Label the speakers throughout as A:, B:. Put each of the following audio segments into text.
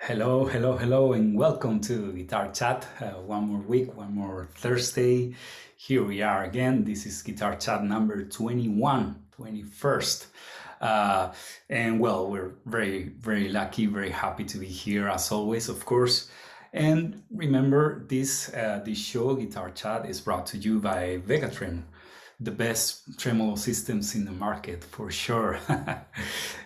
A: Hello, hello, hello, and welcome to Guitar Chat. One more week, one more Thursday. Here we are again. This is Guitar Chat number 21, 21st. And well, we're very, very lucky, very happy to be here as always, of course. And remember, this show, Guitar Chat, is brought to you by Vegatrem, the best tremolo systems in the market for sure.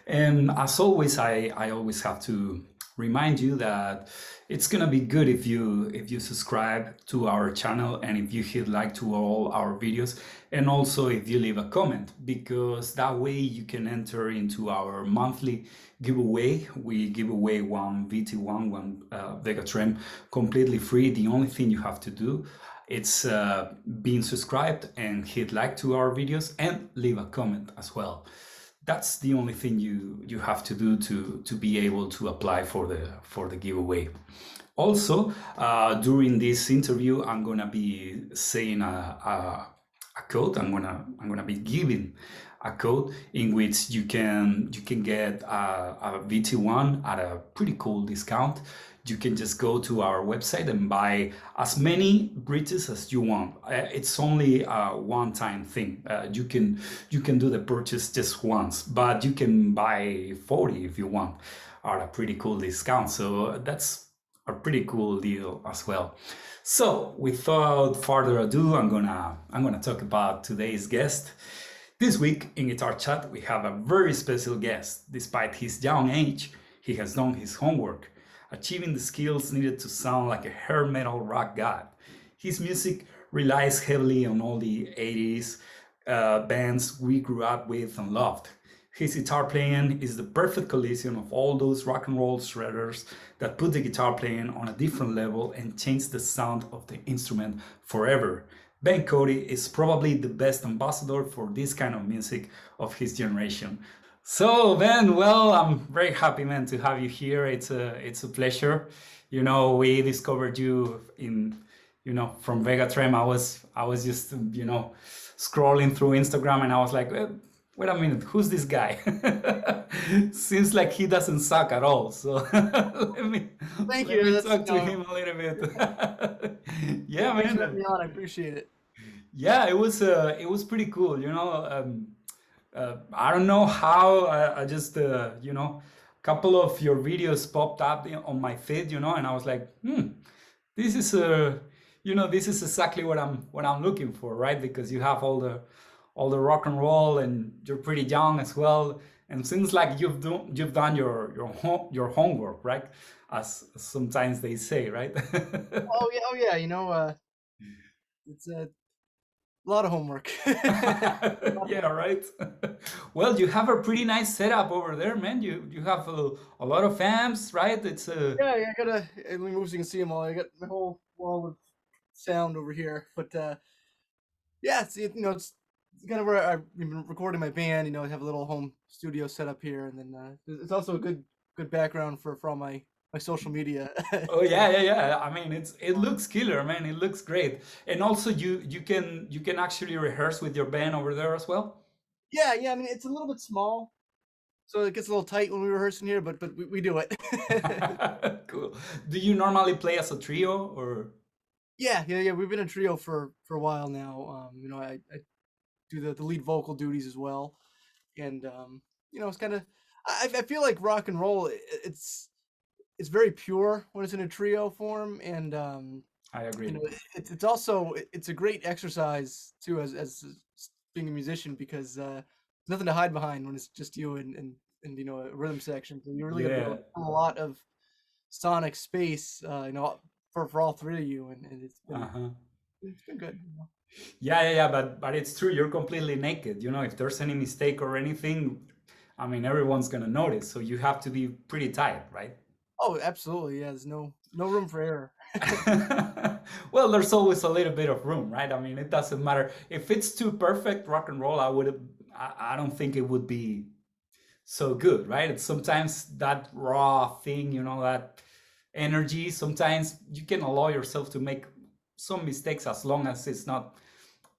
A: And as always, I always have to remind you that it's gonna be good if you subscribe to our channel and if you hit like to all our videos, and also if you leave a comment, because that way you can enter into our monthly giveaway. We give away one VT1, one Vegatrem completely free. The only thing you have to do it's being subscribed and hit like to our videos and leave a comment as well. That's the only thing you have to do to be able to apply for the giveaway. Also, during this interview, I'm gonna be saying a code. I'm gonna be giving a code in which you can get a VT1 at a pretty cool discount. You can just go to our website and buy as many bridges as you want. It's only a one-time thing. You can do the purchase just once, but you can buy 40 if you want at a pretty cool discount. So that's a pretty cool deal as well. So without further ado, I'm gonna talk about today's guest. This week in Guitar Chat, we have a very special guest. Despite his young age, he has done his homework, achieving the skills needed to sound like a hair metal rock god. His music relies heavily on all the 80s bands we grew up with and loved. His guitar playing is the perfect collision of all those rock and roll shredders that put the guitar playing on a different level and change the sound of the instrument forever. Ben Cote is probably the best ambassador for this kind of music of his generation. So Ben, well, I'm very happy, man, to have you here. It's a pleasure. You know, we discovered you in, from Vegatrem. I was just, scrolling through Instagram, and I was like, wait a minute, who's this guy? Seems like he doesn't suck at all. So
B: Thank
A: let
B: you.
A: me
B: That's
A: talk to him a little bit. Yeah,
B: thanks for having
A: man.
B: me on. I appreciate it.
A: Yeah, it was pretty cool. I don't know how I just a couple of your videos popped up on my feed, and I was like, this is this is exactly what I'm looking for, right? Because you have all the rock and roll, and you're pretty young as well, and seems like you've done your homework, right? As sometimes they say, right?
B: Oh yeah. It's a lot of homework.
A: Yeah, right. Well, you have a pretty nice setup over there, man. You have a lot of amps, right? It's a
B: Yeah. I gotta. Let me move so you can see them all. I got my whole wall of sound over here. But yeah, it's kind of where I've been recording my band. I have a little home studio set up here, and then it's also a good background for all my social media.
A: oh yeah, yeah, yeah. I mean, it looks killer, man. It looks great. And also you can actually rehearse with your band over there as well.
B: Yeah. I mean, it's a little bit small, so it gets a little tight when we rehearse in here. But we do it.
A: Cool. Do you normally play as a trio or?
B: Yeah. We've been a trio for a while now. I do the lead vocal duties as well, and it's kind of I feel like rock and roll. It's very pure when it's in a trio form, and
A: I agree.
B: it's also it's a great exercise too as being a musician, because there's nothing to hide behind when it's just you and a rhythm section. So you really got to be able to
A: Yeah.
B: fill a lot of sonic space, for all three of you, and
A: Uh-huh.
B: it's been good.
A: Yeah, yeah, yeah, but it's true. You're completely naked. If there's any mistake or anything, I mean, everyone's gonna notice. So you have to be pretty tight, right?
B: Oh, absolutely. Yeah, there's no room for error.
A: Well, there's always a little bit of room, right? I mean, it doesn't matter if it's too perfect rock and roll. I don't think it would be so good, right? It's sometimes that raw thing, that energy. Sometimes you can allow yourself to make some mistakes as long as it's not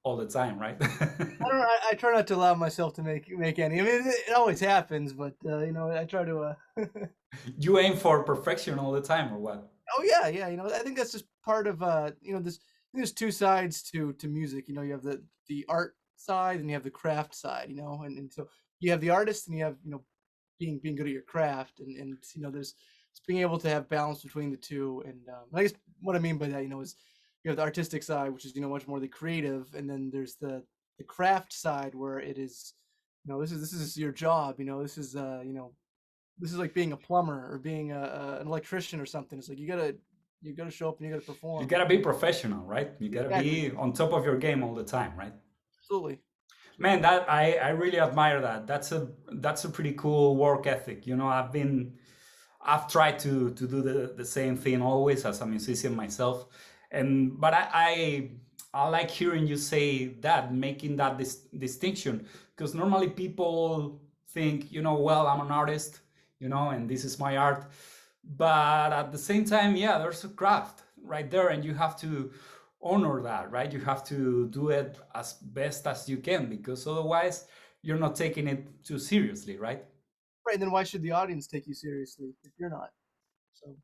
A: all the time, right?
B: I don't know. I try not to allow myself to make any. I mean, it always happens, but you know, I try to.
A: You aim for perfection all the time, or what?
B: Oh yeah, yeah. You know, I think that's just part of you know, there's two sides to music. You know, you have the art side and you have the craft side. You know, and so you have the artist and you have you know being good at your craft and you know there's it's being able to have balance between the two. And I guess what I mean by that, you know, is you have the artistic side, which is you know much more the creative, and then there's the craft side where it is, you know, this is your job. You know, this is you know this is like being a plumber or being an electrician or something. It's like you gotta show up and you gotta
A: You
B: perform.
A: gotta be professional, right? You gotta
B: Exactly.
A: be on top of your game all the time, right?
B: Absolutely.
A: Man, that I really admire that. That's a pretty cool work ethic. You know, I've tried to do the same thing always as a musician myself, and but I like hearing you say that, making that distinction, because normally people think, you know, well, I'm an artist, you know, and this is my art, but at the same time, yeah, there's a craft right there, and you have to honor that, right? You have to do it as best as you can, because otherwise you're not taking it too seriously, right?
B: Right. And then why should the audience take you seriously if you're not? So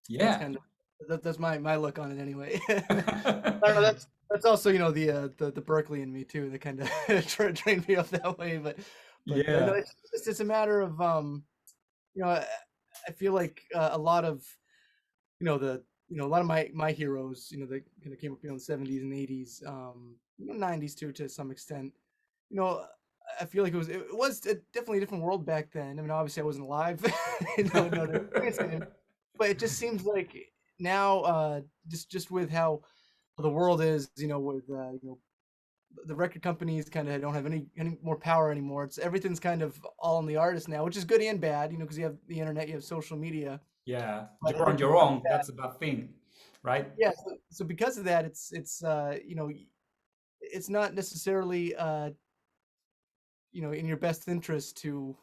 B: that's
A: Yeah.
B: kind of that's my look on it anyway. I don't know. That's also you know the Berkeley in me too that kind of trained me up that way. But no,
A: Yeah.
B: it's a matter of you know I feel like a lot of you know the you know a lot of my heroes you know that kind of came up you know in the 70s and 80s, you know, 90s too to some extent. You know, I feel like it was definitely a different world back then. I mean, obviously I wasn't alive, you know, no, to experience it, but it just seems like now, just with how the world is, you know, with you know the record companies kind of don't have any more power anymore. It's everything's kind of all on the artist now, which is good and bad, you know, because you have the internet, you have social media.
A: Yeah.
B: But I
A: You're on
B: think
A: your
B: because of
A: own.
B: that,
A: That's a bad thing, right?
B: yeah, so because of that, it's you know, it's not necessarily you know in your best interest to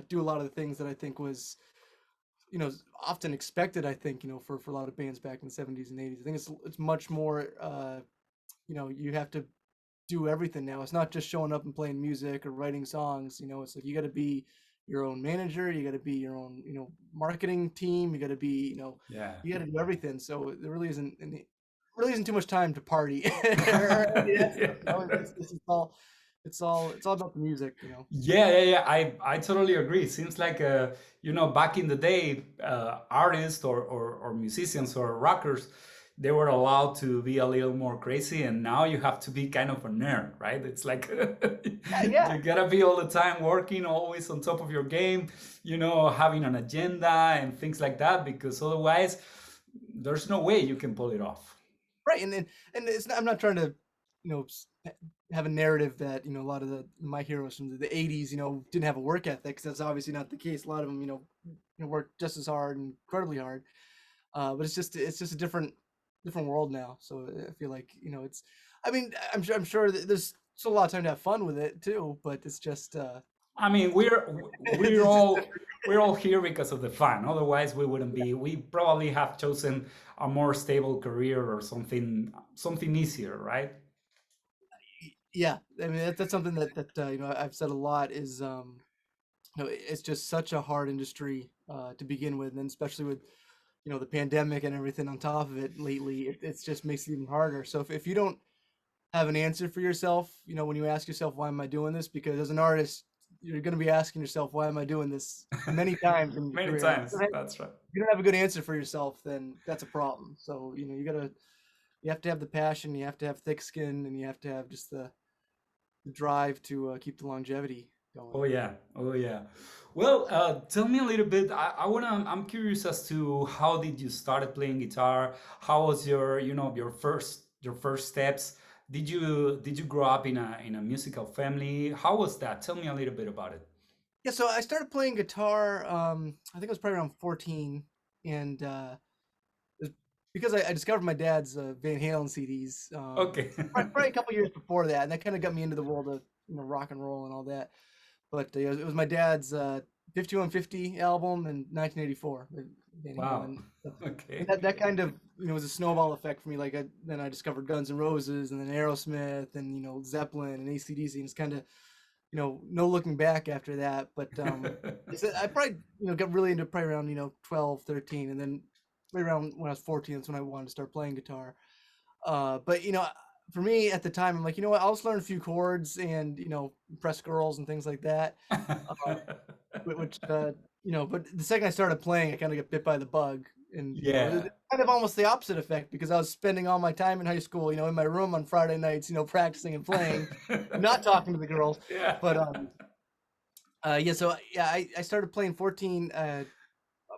B: do a lot of the things that I think was you know often expected. I think you know for a lot of bands back in the 70s and 80s. I think it's much more you know you have to do everything now. It's not just showing up and playing music or writing songs. You know, it's like you got to be your own manager. You got to be your own, you know, marketing team. You got to be, you know,
A: Yeah.
B: you got to do everything. So there really isn't too much time to party or any of that stuff. You know, it's all about the music. You know.
A: Yeah, yeah, yeah. I totally agree. It seems like, you know, back in the day, artists or musicians or rockers, they were allowed to be a little more crazy, and now you have to be kind of a nerd, right? It's like
B: Yeah,
A: you gotta be all the time working, always on top of your game, you know, having an agenda and things like that, because otherwise, there's no way you can pull it off.
B: right. And it's not, I'm not trying to, you know, have a narrative that you know a lot of my heroes from the 80s, you know, didn't have a work ethic. 'Cause that's obviously not the case. A lot of them, you know, work just as hard and incredibly hard. But it's just a different world now. So I feel like you know it's. I mean, I'm sure that there's still a lot of time to have fun with it too. But it's just
A: I mean, we're
B: it's just
A: all
B: different.
A: we're all here because of the fun. Otherwise, we wouldn't be. We probably have chosen a more stable career or something easier, right?
B: Yeah, I mean that's something that you know I've said a lot is you know it's just such a hard industry to begin with, and then especially with you know the pandemic and everything on top of it lately, it's just makes it even harder. So if you don't have an answer for yourself, you know when you ask yourself why am I doing this, because as an artist you're going to be asking yourself why am I doing this many times in your
A: Many
B: career. If
A: times. That's right.
B: you don't have a good answer for yourself, then that's a problem. So you know you have to have the passion, you have to have thick skin, and you have to have just the drive to keep the longevity
A: Oh
B: going.
A: yeah. Oh yeah. Well, tell me a little bit. I'm curious as to how did you started playing guitar? How was your, you know, your first steps? Did you grow up in a musical family? How was that? Tell me a little bit about it.
B: Yeah, so I started playing guitar. I think I was probably around 14, and it was because I discovered my dad's Van Halen CDs.
A: Okay.
B: Probably a couple years before that, and that kind of got me into the world of you know rock and roll and all that. But it was my dad's 5150 album in 1984. getting
A: Wow.
B: going. And
A: Okay.
B: that kind of was a snowball effect for me. Like then I discovered Guns N' Roses and then Aerosmith and Zeppelin and AC/DC, and it's kind of no looking back after that. But I probably got really into probably around 12, 13, and then right around when I was 14, that's when I wanted to start playing guitar. But for me at the time, I'm like, what, I'll just learn a few chords and impress girls and things like that. Uh, which but the second I started playing, I kind of got bit by the bug, and it's
A: Yeah.
B: kind of almost the opposite effect because I was spending all my time in high school, in my room on Friday nights, practicing and playing, not talking to the girls.
A: Yeah.
B: But yeah, so yeah, I started playing 14.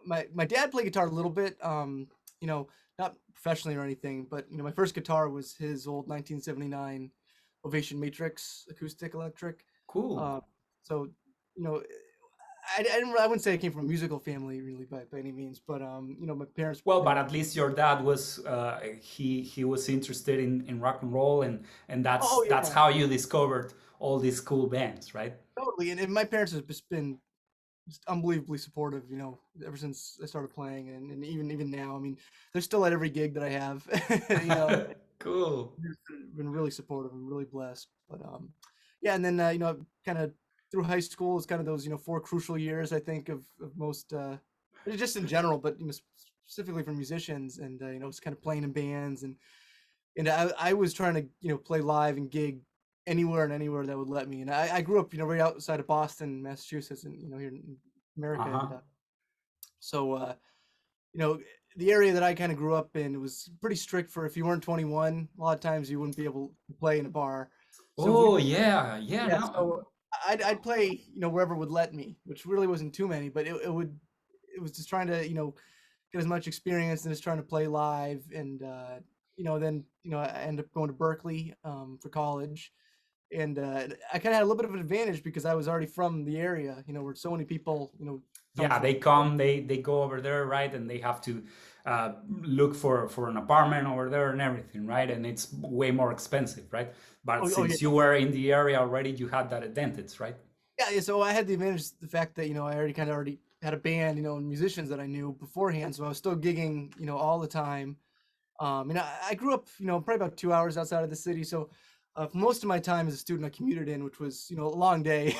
B: My dad played guitar a little bit, not professionally or anything, but my first guitar was his old 1979 Ovation Matrix acoustic electric.
A: Cool.
B: Uh, so you know I wouldn't say I came from a musical family really by any means, but my parents,
A: Well,
B: they
A: but
B: were,
A: at least your dad was he was interested in rock and roll, and
B: oh
A: that's
B: yeah,
A: how you discovered all these cool bands, right?
B: totally. And my parents have just been just unbelievably supportive, ever since I started playing, and even now. I mean, they're still at every gig that I have.
A: Cool.
B: They've been really supportive. I'm really blessed. But yeah, and then kind of through high school is kind of those 4 crucial years, I think, of most just in general, but specifically for musicians, and it's kind of playing in bands, and I was trying to play live and gig anywhere that would let me. And I grew up right outside of Boston, Massachusetts, and here in America, and
A: Uh-huh.
B: so you know the area that I kind of grew up in was pretty strict for if you weren't 21. A lot of times you wouldn't be able to play in a bar. So we
A: Oh yeah, yeah.
B: yeah,
A: Now,
B: so I'd play wherever would let me, which really wasn't too many, but it was just trying to get as much experience and just trying to play live. And then I ended up going to Berkeley for college, and I kind of had a little bit of an advantage because I was already from the area, where so many people come
A: yeah, they
B: from.
A: come, they go over there, right, and they have to look for an apartment over there and everything, right, and it's way more expensive, right? But
B: Oh yeah.
A: since you were in the area already, you had that advantage, right?
B: Yeah, so I had the advantage, the fact that I already had a band, and musicians that I knew beforehand, so I was still gigging, all the time. I grew up, probably about 2 hours outside of the city, so for most of my time as a student, I commuted in, which was, a long day.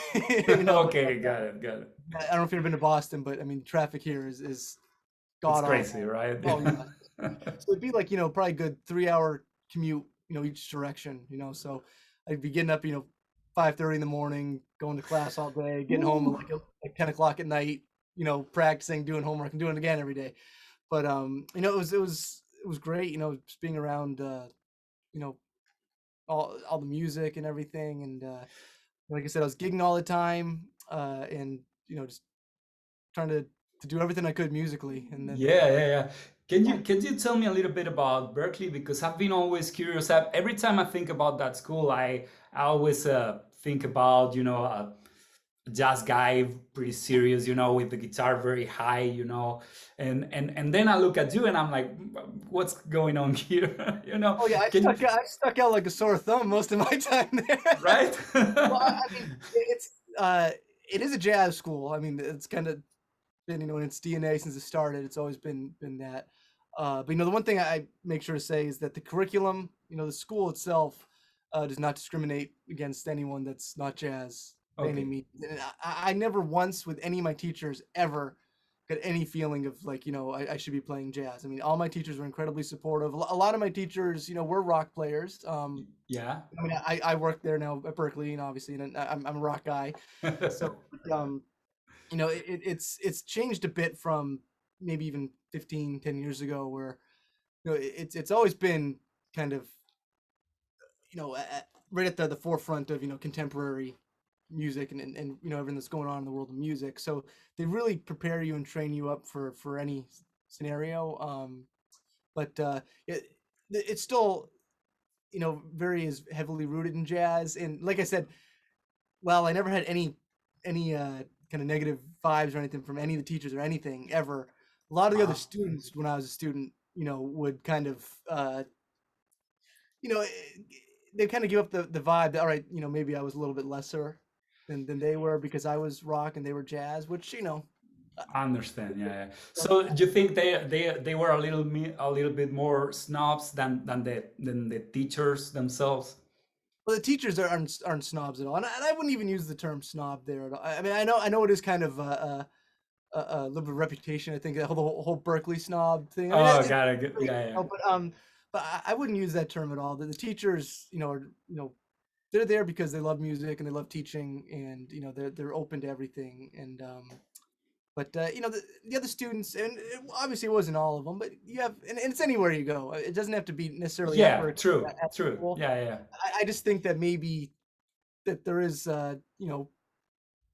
B: But
A: Okay, got it, got it.
B: I don't know if you've ever been to Boston, but I mean, traffic here is
A: It's
B: god
A: crazy,
B: awful.
A: right?
B: Oh yeah, so it'd be like probably a good 3 hour commute, each direction. So I'd be getting up, 5:30 in the morning, going to class all day, getting home at
A: Ooh.
B: like 10 o'clock at night, practicing, doing homework, and doing it again every day. But it was great, just being around, you know, all the music and everything, and like I said, I was gigging all the time, and just trying to do everything I could musically, and then
A: Yeah, yeah, yeah.
B: yeah.
A: Can you tell me a little bit about Berkeley? Because I've been always curious. Every time I think about that school, I always think about a jazz guy, pretty serious, with the guitar very high, and then I look at you and I'm like, what's going on here?
B: Oh yeah,
A: Can
B: I stuck out like a sore thumb most of my time there.
A: right?
B: Well, I mean, it is a jazz school. I mean, it's kind of been in its DNA since it started. It's always been that. But the one thing I make sure to say is that the curriculum, the school itself, does not discriminate against anyone that's not jazz by any
A: Okay.
B: means. And I never once with any of my teachers ever got any feeling of like I should be playing jazz. I mean, all my teachers were incredibly supportive. A lot of my teachers, were rock players.
A: Yeah.
B: I mean, I work there now at Berkeley, and obviously, and I'm a rock guy. So, um, it's changed a bit from maybe even 15, 10 years ago, where it's always been kind of right at the forefront of contemporary music, and everything that's going on in the world of music. So they really prepare you and train you up for any scenario. But it's still very is heavily rooted in jazz, and like I said, well, I never had any kind of negative vibes or anything from any of the teachers or anything ever. A lot of the other
A: Uh-huh.
B: students, when I was a student, would kind of you know, they kind of give up the vibe that, all right, maybe I was a little bit lesser than they were because I was rock and they were jazz, which,
A: I understand. Yeah, yeah. So do you think they were a little bit more snobs than the teachers themselves?
B: Well, the teachers aren't snobs at all, and I wouldn't even use the term snob there at all. I mean, I know it is kind of a little bit of reputation. I think the whole Berkeley snob thing. I mean,
A: Oh,
B: it's
A: got it.
B: great,
A: Yeah, yeah.
B: but I wouldn't use that term at all. The teachers, they're there because they love music and they love teaching, and they're open to everything. And but the other students, and obviously it wasn't all of them, but you have, and it's anywhere you go. It doesn't have to be necessarily at
A: Yeah,
B: Berkeley,
A: true,
B: at
A: true.
B: school.
A: Yeah, yeah.
B: I just think that maybe that there is,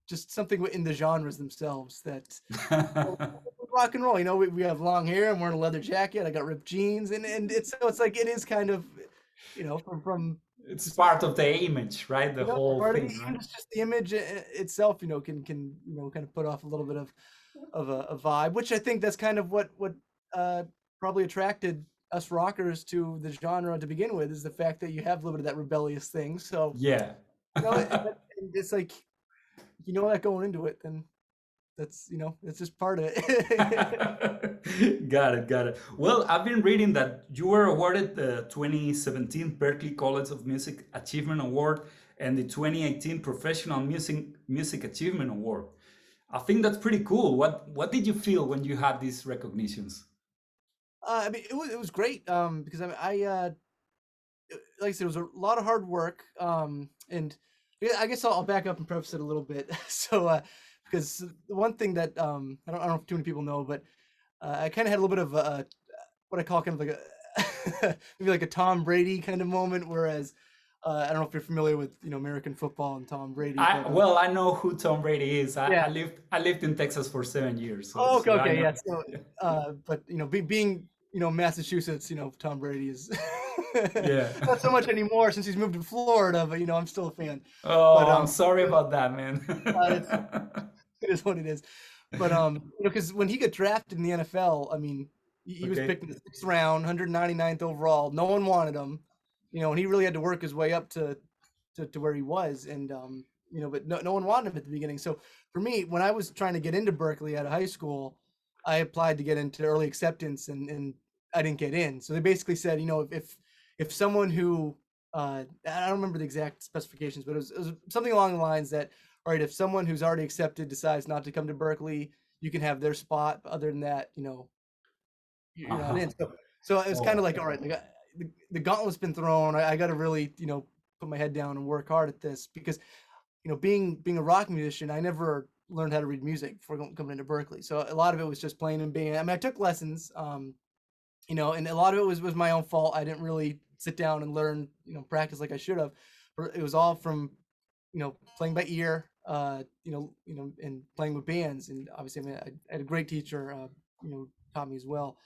B: just something in the genres themselves that rock and roll. We have long hair. I'm wearing a leather jacket. I got ripped jeans, and it's like it is kind of, from
A: It's
B: just
A: part of the image, right? The whole
B: part of
A: thing,
B: even
A: right?
B: just the image itself. Can kind of put off a little bit of a vibe, which I think that's kind of what uh, probably attracted us rockers to the genre to begin with, is the fact that you have a little bit of that rebellious thing. So
A: Yeah.
B: it's like, that going into it, then it's just part of it.
A: Got it, got it. Well, I've been reading that you were awarded the 2017 Berklee College of Music Achievement Award and the 2018 Professional Music Achievement Award. I think that's pretty cool. What did you feel when you had these recognitions?
B: I mean, it was great, because like I said, it was a lot of hard work, and yeah, I guess I'll back up and preface it a little bit. So, because the one thing that I don't know if too many people know, but I kind of had a little bit of what I call kind of like a maybe like a Tom Brady kind of moment. Whereas I don't know if you're familiar with American football and Tom Brady, but
A: I know who Tom Brady is.
B: yeah.
A: I lived in Texas for 7 years, so
B: Oh, okay,
A: so I
B: okay,
A: know.
B: yeah. So, but being Massachusetts, Tom Brady is
A: Yeah.
B: not so much anymore since he's moved to Florida, but I'm still a fan. But
A: Oh, I'm sorry about that,
B: it's
A: man.
B: it is what it is. But because when he got drafted in the NFL, I mean, he was
A: Okay.
B: picked in the sixth round, 199th overall. No one wanted him, and he really had to work his way up to where he was, and but no one wanted him at the beginning. So for me, when I was trying to get into Berkeley out of high school, I applied to get into early acceptance, and I didn't get in. So they basically said, if someone who I don't remember the exact specifications, but it was something along the lines that, all right, if someone who's already accepted decides not to come to Berkeley, you can have their spot. But other than that, you're not
A: Uh-huh.
B: in. So it was kind
A: Oh,
B: of like, all right, the gauntlet's been thrown. I got to really, put my head down and work hard at this, because, being a rock musician, I never learned how to read music before coming into Berkeley. So a lot of it was just playing in band. I mean, I took lessons, and a lot of it was my own fault. I didn't really sit down and learn, practice like I should have. It was all from, playing by ear, and playing with bands. And obviously, I mean, I had a great teacher, taught me as well.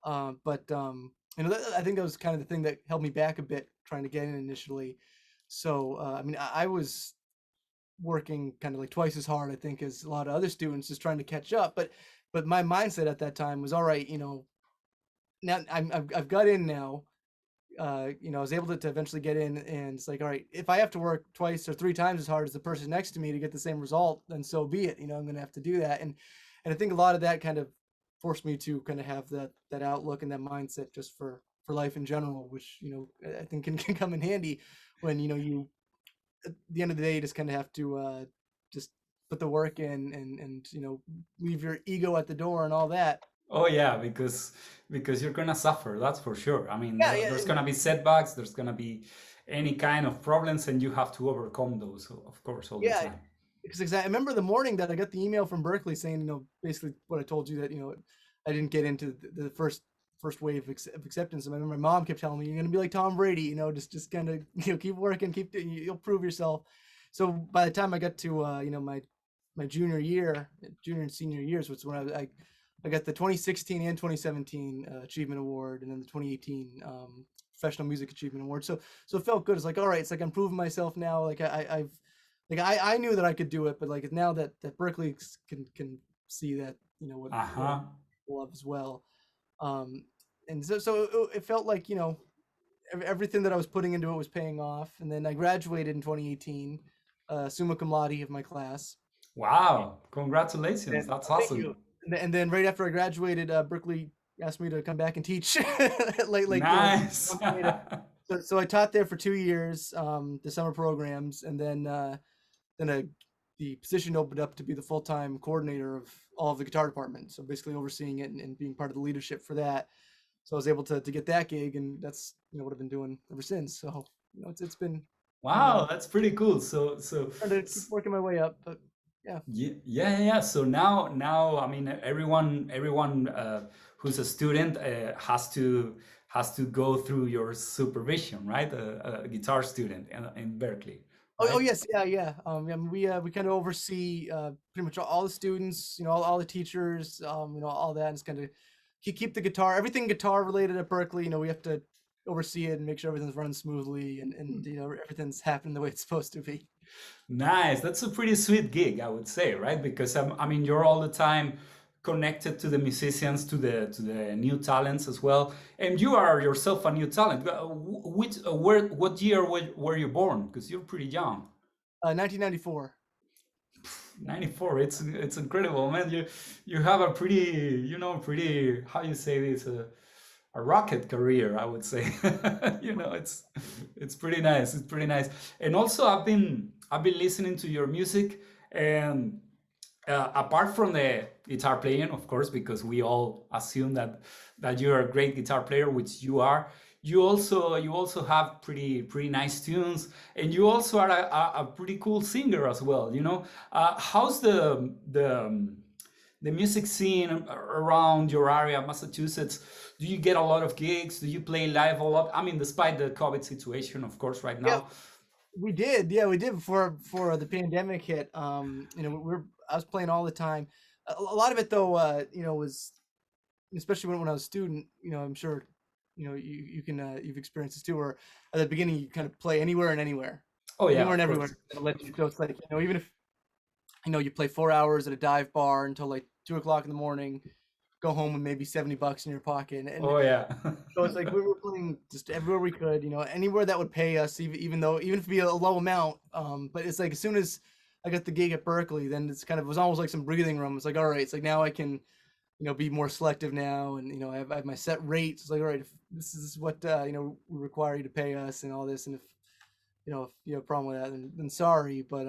B: But I think that was kind of the thing that held me back a bit trying to get in initially. So I mean, I was working kind of like twice as hard, I think, as a lot of other students, just trying to catch up. But my mindset at that time was, all right, now I've got in now. I was able to eventually get in, and it's like, all right, if I have to work twice or three times as hard as the person next to me to get the same result, then so be it. I'm going to have to do that. And I think a lot of that kind of forced me to kind of have that outlook and that mindset just for life in general, which I think can come in handy when you at the end of the day, you just kind of have to just put the work in, and leave your ego at the door and all that.
A: oh yeah, because you're gonna suffer, that's for sure. I mean,
B: Yeah, yeah.
A: there's gonna be setbacks, there's gonna be any kind of problems, and you have to overcome those, of course, all the
B: Yeah,
A: time.
B: because exactly. I remember the morning that I got the email from Berkeley saying, basically what I told you, that I didn't get into the first wave of acceptance. And I remember my mom kept telling me, "You're gonna be like Tom Brady, just kind of keep working, you'll prove yourself." So by the time I got to my junior and senior years, was when I got the 2016 and 2017 Achievement Award, and then the 2018 Professional Music Achievement Award. So it felt good. It's like, all right, it's like I'm proving myself now. Like I've like I knew that I could do it, but like now that Berkeley can see that, what I
A: Uh-huh.
B: love as well. Um, and so it felt like, everything that I was putting into it was paying off. And then I graduated in 2018, summa cum laude of my class.
A: Wow, congratulations.
B: And
A: That's
B: thank you.
A: awesome.
B: And then right after I graduated, Berkeley asked me to come back and teach,
A: Nice.
B: wanted me to. So I taught there for 2 years, the summer programs, and then the position opened up to be the full-time coordinator of all of the guitar department. So basically overseeing it and being part of the leadership for that. So I was able to get that gig, and that's what I've been doing ever since. So it's been
A: Wow, that's pretty cool. So
B: trying to keep working my way up, but yeah.
A: yeah. So now, I mean, everyone who's a student has to go through your supervision, right? A guitar student in Berkeley,
B: Oh
A: right?
B: yes, yeah, yeah. I mean, we kind of oversee pretty much all the students, all the teachers, all that, and it's kind of keep the guitar, everything guitar related at Berkeley. We have to oversee it and make sure everything's running smoothly and everything's happening the way it's supposed to be.
A: Nice. That's a pretty sweet gig, I would say, right? Because I mean, you're all the time connected to the musicians, to the new talents as well, and you are yourself a new talent. What year were you born? Because you're pretty young.
B: 1994.
A: 94. It's incredible, man. You have a pretty, pretty, how you say this, a rocket career, I would say. It's pretty nice. It's pretty nice. And also, I've been listening to your music, and apart from the guitar playing, of course, because we all assume that you're a great guitar player, which you are. You also have pretty nice tunes, and you also are a pretty cool singer as well. How's the music scene around your area, Massachusetts? Do you get a lot of gigs? Do you play live a lot? I mean, despite the COVID situation, of course, right
B: Yeah,
A: now.
B: we did. Yeah, we did before the pandemic hit. I was playing all the time. A lot of it though, was especially when I was a student. I'm sure you can you've experienced this too, where at the beginning you kind of play anywhere and
A: Oh yeah,
B: anywhere and
A: of
B: everywhere.
A: course.
B: It'll let you. So it's like even if you play 4 hours at a dive bar until like 2 o'clock in the morning, go home with maybe $70 in your pocket, and
A: Oh yeah.
B: so it's like we were playing just everywhere we could, anywhere that would pay us, even if it be a low amount. But it's like as soon as I got the gig at Berkeley, then it was almost like some breathing room. It's like, all right, it's like now I can, be more selective now, and I have my set rates. It's like, all right, if this is what we require you to pay us and all this, and if you have a problem with that, then sorry, but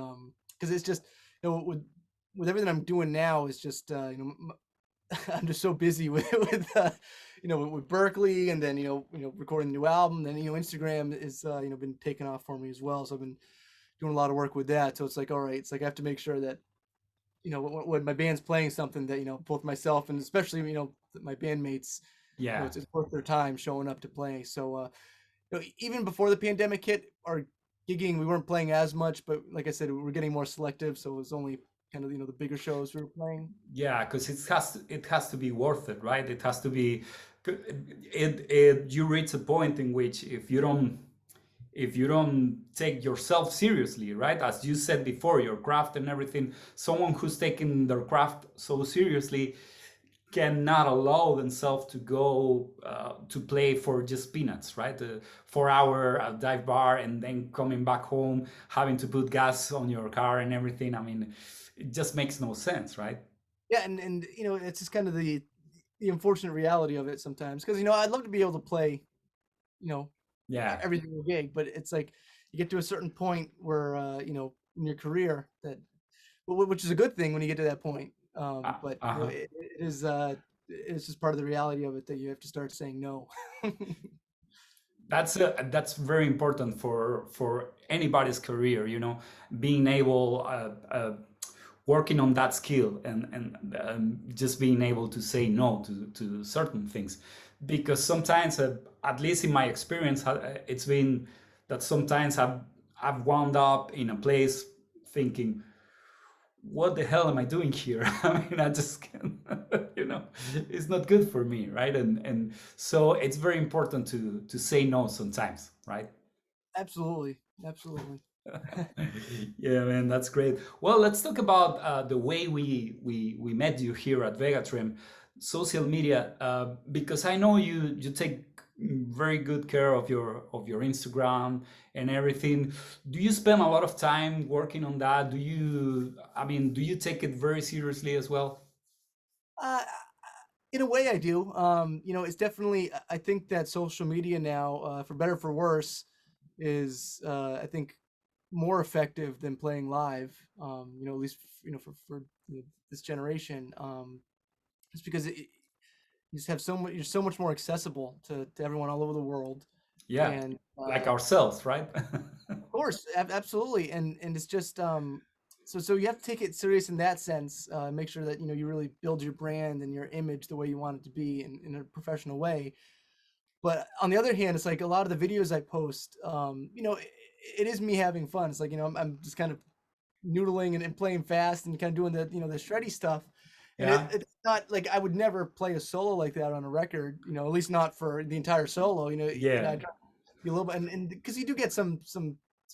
B: because it's just with everything I'm doing now is just I'm just so busy with Berkeley, and then recording the new album. Then Instagram is been taken off for me as well, so I've been doing a lot of work with that. So it's like, all right, it's like I have to make sure that when my band's playing something that both myself and especially my bandmates,
A: Yeah.
B: it's worth their time showing up to play. So even before the pandemic hit, our gigging, we weren't playing as much, but like I said, we were getting more selective, so it was only kind of the bigger shows we were playing.
A: Yeah, because it has to be worth it, right? It has to be. You reach a point in which if you don't take yourself seriously, right? As you said before, your craft and everything, someone who's taking their craft so seriously cannot allow themselves to go to play for just peanuts, right? 4 hour dive bar and then coming back home, having to put gas on your car and everything. I mean, it just makes no sense, right?
B: Yeah, and it's just kind of the unfortunate reality of it sometimes, because I'd love to be able to play you know
A: Yeah.
B: every single gig, but it's like you get to a certain point where in your career that which is a good thing when you get to that point, but
A: Uh-huh.
B: it's just part of the reality of it that you have to start saying no.
A: That's very important for anybody's career, being able working on that skill and just being able to say no to certain things, because sometimes, at least in my experience, it's been that sometimes I've wound up in a place thinking, what the hell am I doing here? I mean, I just can't, it's not good for me, right? And so it's very important to say no sometimes, right?
B: Absolutely, absolutely.
A: Yeah, man, that's great. Well, let's talk about the way we met you here at Vegatrem. social media, because I know you take very good care of your Instagram and everything. Do you spend a lot of time working on that? Do you, I mean, do you take it very seriously as well?
B: Uh, in a way, I do. You know, it's definitely. I think that social media now, for better or for worse, is I think more effective than playing live. You know, at least you know for you know, this generation. Just because you just have so much. You're so much more accessible to everyone all over the world,
A: Yeah,
B: and
A: like ourselves, right?
B: of course, absolutely, and it's just so you have to take it serious in that sense. Make sure that you know you really build your brand and your image the way you want it to be in a professional way. But on the other hand, it's like a lot of the videos I post, you know, it is me having fun. It's like you know I'm just kind of noodling and playing fast and kind of doing the you know the shreddy stuff. And
A: Yeah,
B: it's not like I would never play a solo like that on a record, you know, at least not for the entire solo. You know,
A: yeah,
B: I try to be a little bit, and because you do get some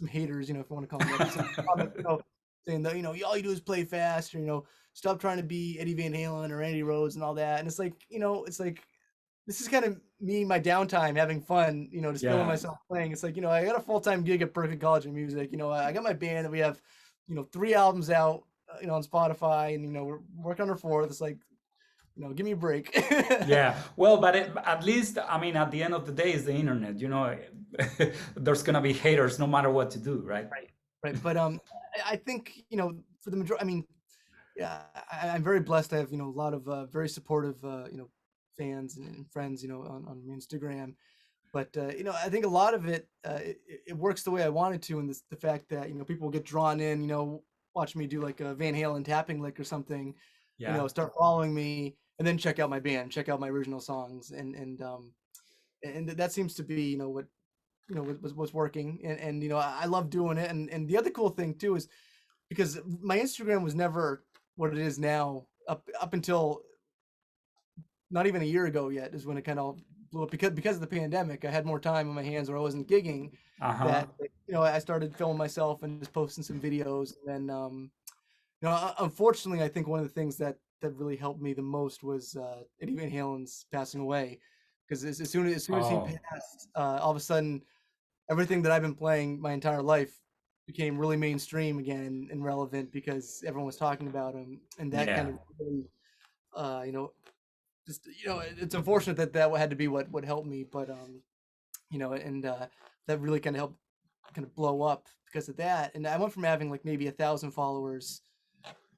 B: haters, you know, if you want to call them that, but some comments, you know, saying that you know all you do is play fast, or you know, stop trying to be Eddie Van Halen or Andy Rhodes and all that. And it's like you know, it's like this is kind of me my downtime having fun, you know, just filling
A: yeah.
B: myself playing. It's like you know, I got a full-time gig at Berkeley College of Music. You know, I got my band that we have, you know, 3 albums out, you know, on Spotify, and you know, we're working on our fourth. It's like you know, give me a break.
A: Yeah, well, but at least, I mean, at the end of the day, it's the internet. You know, there's gonna be haters no matter what to do, right?
B: Right. Right. But I think you know for the majority. I mean, yeah, I'm very blessed. I have you know a lot of very supportive you know fans and friends you know on Instagram. But you know, I think a lot of it, it works the way I wanted to, and the fact that you know people get drawn in, you know, watch me do like a Van Halen tapping lick or something, you
A: Yeah.
B: know, start following me, and then check out my band, check out my original songs, and that seems to be you know what you know was working, and you know I love doing it, and the other cool thing too is because my Instagram was never what it is now up until not even a year ago yet is when it kind of blew up because of the pandemic. I had more time on my hands where I wasn't gigging.
A: Uh-huh.
B: That you know I started filming myself and just posting some videos. And then you know unfortunately I think one of the things that really helped me the most was Eddie Van Halen's passing away because as soon as he
A: Oh,
B: passed, all of a sudden everything that I've been playing my entire life became really mainstream again and relevant because everyone was talking about him, and that kind
A: yeah.
B: of really, you know, just you know it's unfortunate that that had to be what helped me, but you know, and that really kind of helped kind of blow up because of that. And I went from having like maybe 1,000 followers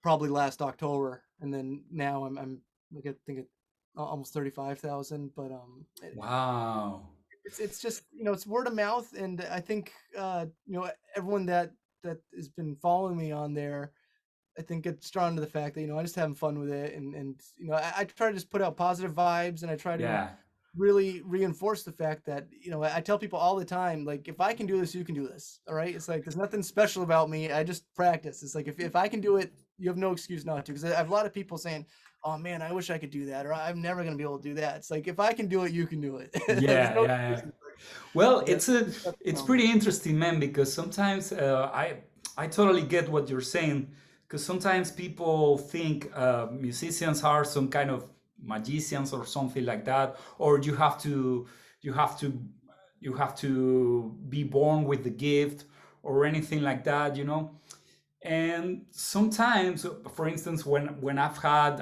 B: probably last October, and then now I'm like I think it almost 35,000. But
A: Wow.
B: it's just you know it's word of mouth, and I think you know everyone that has been following me on there, I think it's drawn to the fact that you know I just having fun with it, and you know I try to just put out positive vibes, and I try to
A: Yeah.
B: really reinforce the fact that you know I tell people all the time like if I can do this, you can do this. All right, it's like there's nothing special about me. I just practice. It's like if I can do it, you have no excuse not to. Because I have a lot of people saying, "Oh man, I wish I could do that," or "I'm never gonna be able to do that." It's like if I can do it, you can do it. There's
A: Yeah,
B: no
A: yeah, yeah.
B: excuses.
A: Well,
B: That, that's
A: it's
B: around me.
A: pretty interesting, man, because sometimes I totally get what you're saying. Because sometimes people think musicians are some kind of magicians or something like that, or you have to you have to be born with the gift or anything like that, you know. And sometimes, for instance, when I've had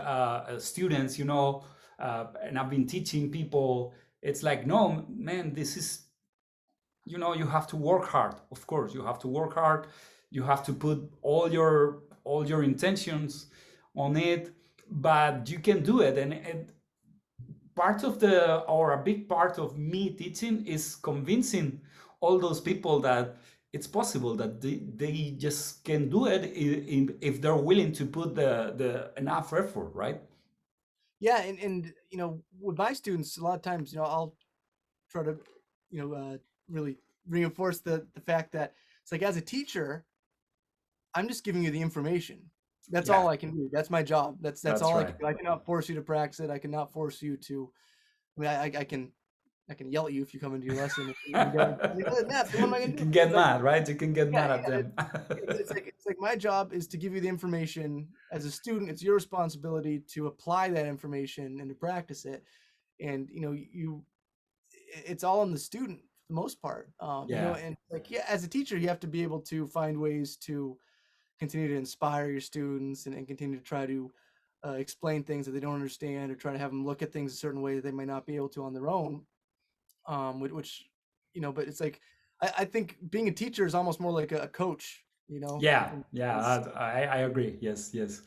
A: students, you know, and I've been teaching people, it's like, no, man, this is, you know, you have to work hard. Of course, you have to work hard. You have to put all your intentions on it, but you can do it. And part of the or a big part of me teaching is convincing all those people that it's possible that they just can do it if they're willing to put the enough effort, right?
B: Yeah, and you know with my students, a lot of times you know I'll try to you know really reinforce the fact that it's like as a teacher I'm just giving you the information. That's
A: Yeah,
B: all I can do. That's my job. That's
A: that's
B: all I can
A: right.
B: do. I cannot force you to practice it. I cannot force you to. I mean, I can I can yell at you if you come into your lesson. If you go, math, what am I going
A: You
B: to
A: can
B: do?
A: get mad, right? You can get
B: Yeah,
A: mad at
B: yeah.
A: them.
B: It's like my job is to give you the information as a student. It's your responsibility to apply that information and to practice it. And it's all on the student for the most part.
A: Yeah.
B: And like, yeah, as a teacher, you have to be able to find ways to continue to inspire your students and continue to try to explain things that they don't understand, or try to have them look at things a certain way that they might not be able to on their own. Which but it's like, I think being a teacher is almost more like a coach,
A: Yeah, yeah, I agree. Yes, yes.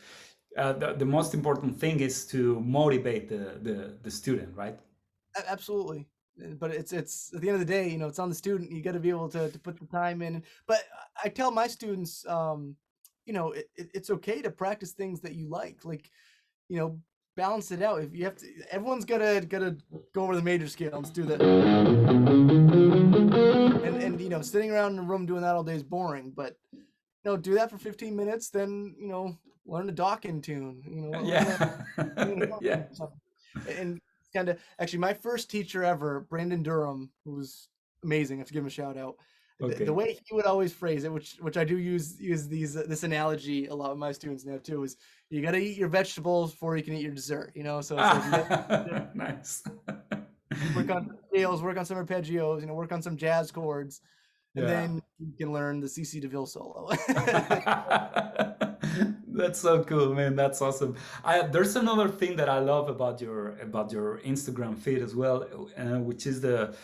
A: The most important thing is to motivate the student, right?
B: Absolutely. But it's at the end of the day, it's on the student. You got to be able to put the time in. But I tell my students, it's okay to practice things that you like, balance it out. If you have to, everyone's gotta go over the major scale. Let's do that. And sitting around in a room doing that all day is boring. But do that for 15 minutes, then learn a Dawkins tune.
A: Yeah. Yeah.
B: And kind of actually, my first teacher ever, Brandon Durham, who was amazing. I have to give him a shout out.
A: Okay.
B: The way he would always phrase it, which I do use this analogy a lot with my students now too, is you got to eat your vegetables before you can eat your dessert. So it's like
A: Nice.
B: work on scales, work on some arpeggios, work on some jazz chords, and then you can learn the CC DeVille solo.
A: That's so cool, man. That's awesome. There's another thing that I love about your Instagram feed as well, which is the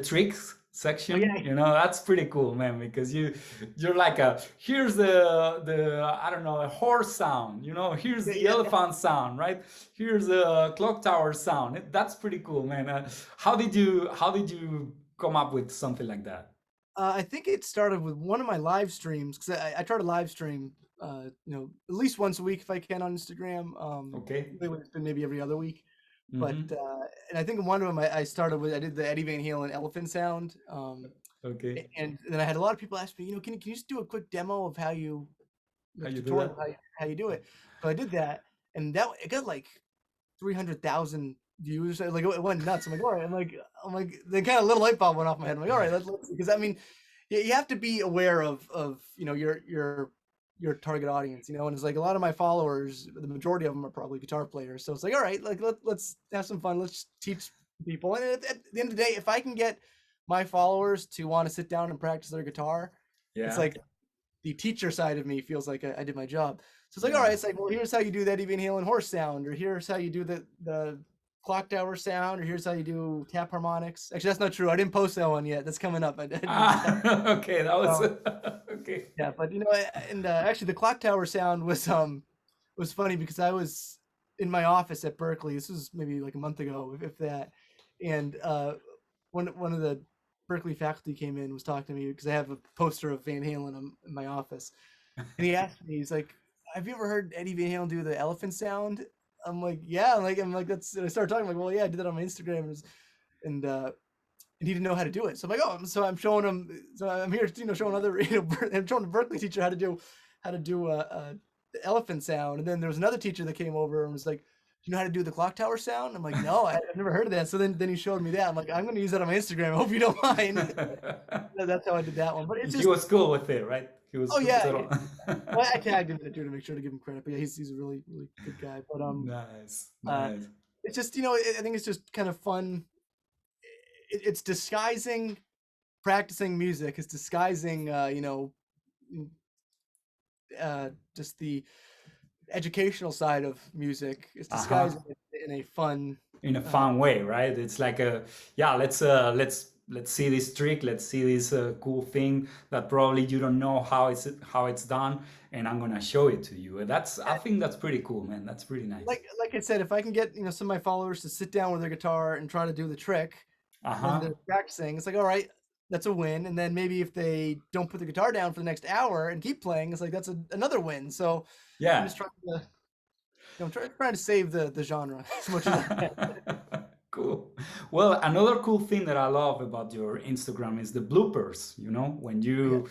A: tricks section.
B: Oh, yeah.
A: That's pretty cool, man, because you're like here's the I don't know, a horse sound. Here's the elephant sound, right? Here's the clock tower sound. That's pretty cool, man. How did you come up with something like that?
B: I think it started with one of my live streams, because I try to live stream, at least once a week if I can on Instagram.
A: Okay.
B: It's been maybe every other week, but
A: Mhm.
B: and I think one of them I started with, I did the Eddie Van Halen elephant sound.
A: Okay.
B: And then I had a lot of people ask me, can you just do a quick demo of how you
A: How you do
B: tutorial
A: that?
B: how you do it? So I did that, and it got like 300,000 views. Like, it went nuts. I'm like, all right. I'm like, the kind of little light bulb went off my head. I'm like, all right, let's see. Because I mean, you have to be aware of your target audience, and it's like a lot of my followers, the majority of them are probably guitar players. So it's like, all right, like let's have some fun. Let's teach people. And at the end of the day, if I can get my followers to want to sit down and practice their guitar, it's like the teacher side of me feels like I did my job. So it's like, all right, it's like, well, here's how you do that Eddie Van Halen horse sound, or here's how you do the clock tower sound, or here's how you do tap harmonics. Actually, that's not true. I didn't post that one yet. That's coming up.
A: Okay, that was okay.
B: Yeah, but and actually, the clock tower sound was funny, because I was in my office at Berkeley. This was maybe like a month ago, if that. And one of the Berkeley faculty came in and was talking to me, because I have a poster of Van Halen in my office. And he asked me, he's like, "Have you ever heard Eddie Van Halen do the elephant sound?" I'm like, "Yeah." I'm like, that's. And I started talking, like, "Well, yeah, I did that on my Instagram." And he didn't know how to do it. So I'm like, "Oh," so I'm showing him. So I'm here, showing other, I'm showing the Berkeley teacher how to do the elephant sound. And then there was another teacher that came over and was like, "Do you know how to do the clock tower sound?" I'm like, "No, I've never heard of that." So then he showed me that. I'm like, "I'm going to use that on my Instagram. I hope you don't mind." That's how I did that one. But it's just,
A: he was cool with it, right? He was.
B: oh yeah.
A: Total.
B: Well, I tagged him in it too to make sure to give him credit. But yeah, he's a really, really good guy. But
A: nice.
B: It's just, I think it's just kind of fun. It's disguising practicing music. It's disguising, just the educational side of music. It's disguising it in a fun
A: way, right? It's like let's see this trick, let's see this cool thing that probably you don't know how it's done, and I'm gonna show it to you. I think that's pretty cool, man. That's pretty nice.
B: Like I said, if I can get some of my followers to sit down with their guitar and try to do the trick, when they're practicing, it's like, all right, that's a win. And then maybe if they don't put the guitar down for the next hour and keep playing, it's like, that's another win. So
A: yeah,
B: I'm just trying to save the genre as much as I can.
A: Cool. Well, another cool thing that I love about your Instagram is the bloopers. When you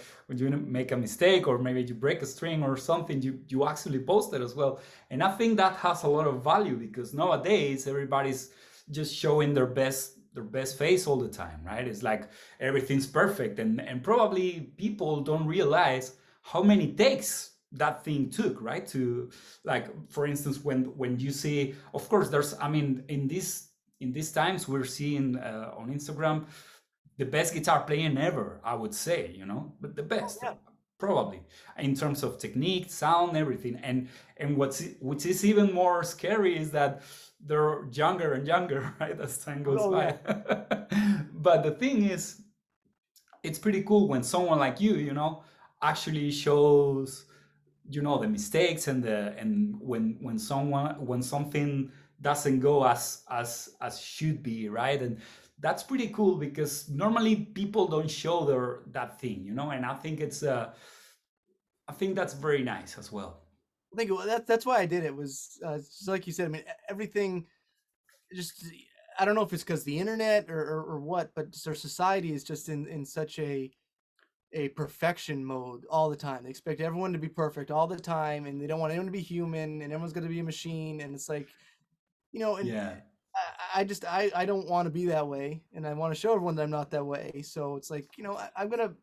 A: make a mistake, or maybe you break a string or something, you actually post it as well. And I think that has a lot of value, because nowadays everybody's just showing their best their best face all the time, right? It's like everything's perfect, and probably people don't realize how many takes that thing took, right? To, like, for instance, when you see, of course, there's, I mean, in these times we're seeing on Instagram the best guitar playing ever, I would say, you know, but the
B: Oh,
A: best
B: yeah.
A: probably in terms of technique, sound, everything. And which is even more scary is that they're younger and younger, right, as time goes
B: Oh, yeah.
A: by. But the thing is, it's pretty cool when someone like you know, actually shows, you know, the mistakes and when something doesn't go as should be, right? And that's pretty cool because normally people don't show that thing, you know, and I think that's very nice as well.
B: I think that's why I did it. Was just like you said. I mean, everything just. I don't know if it's because the internet or what, but just our society is just in such a perfection mode all the time. They expect everyone to be perfect all the time, and they don't want anyone to be human, and everyone's going to be a machine. And it's like, you know, and
A: Yeah,
B: I don't want to be that way, and I want to show everyone that I'm not that way. So it's like, you know, I'm gonna.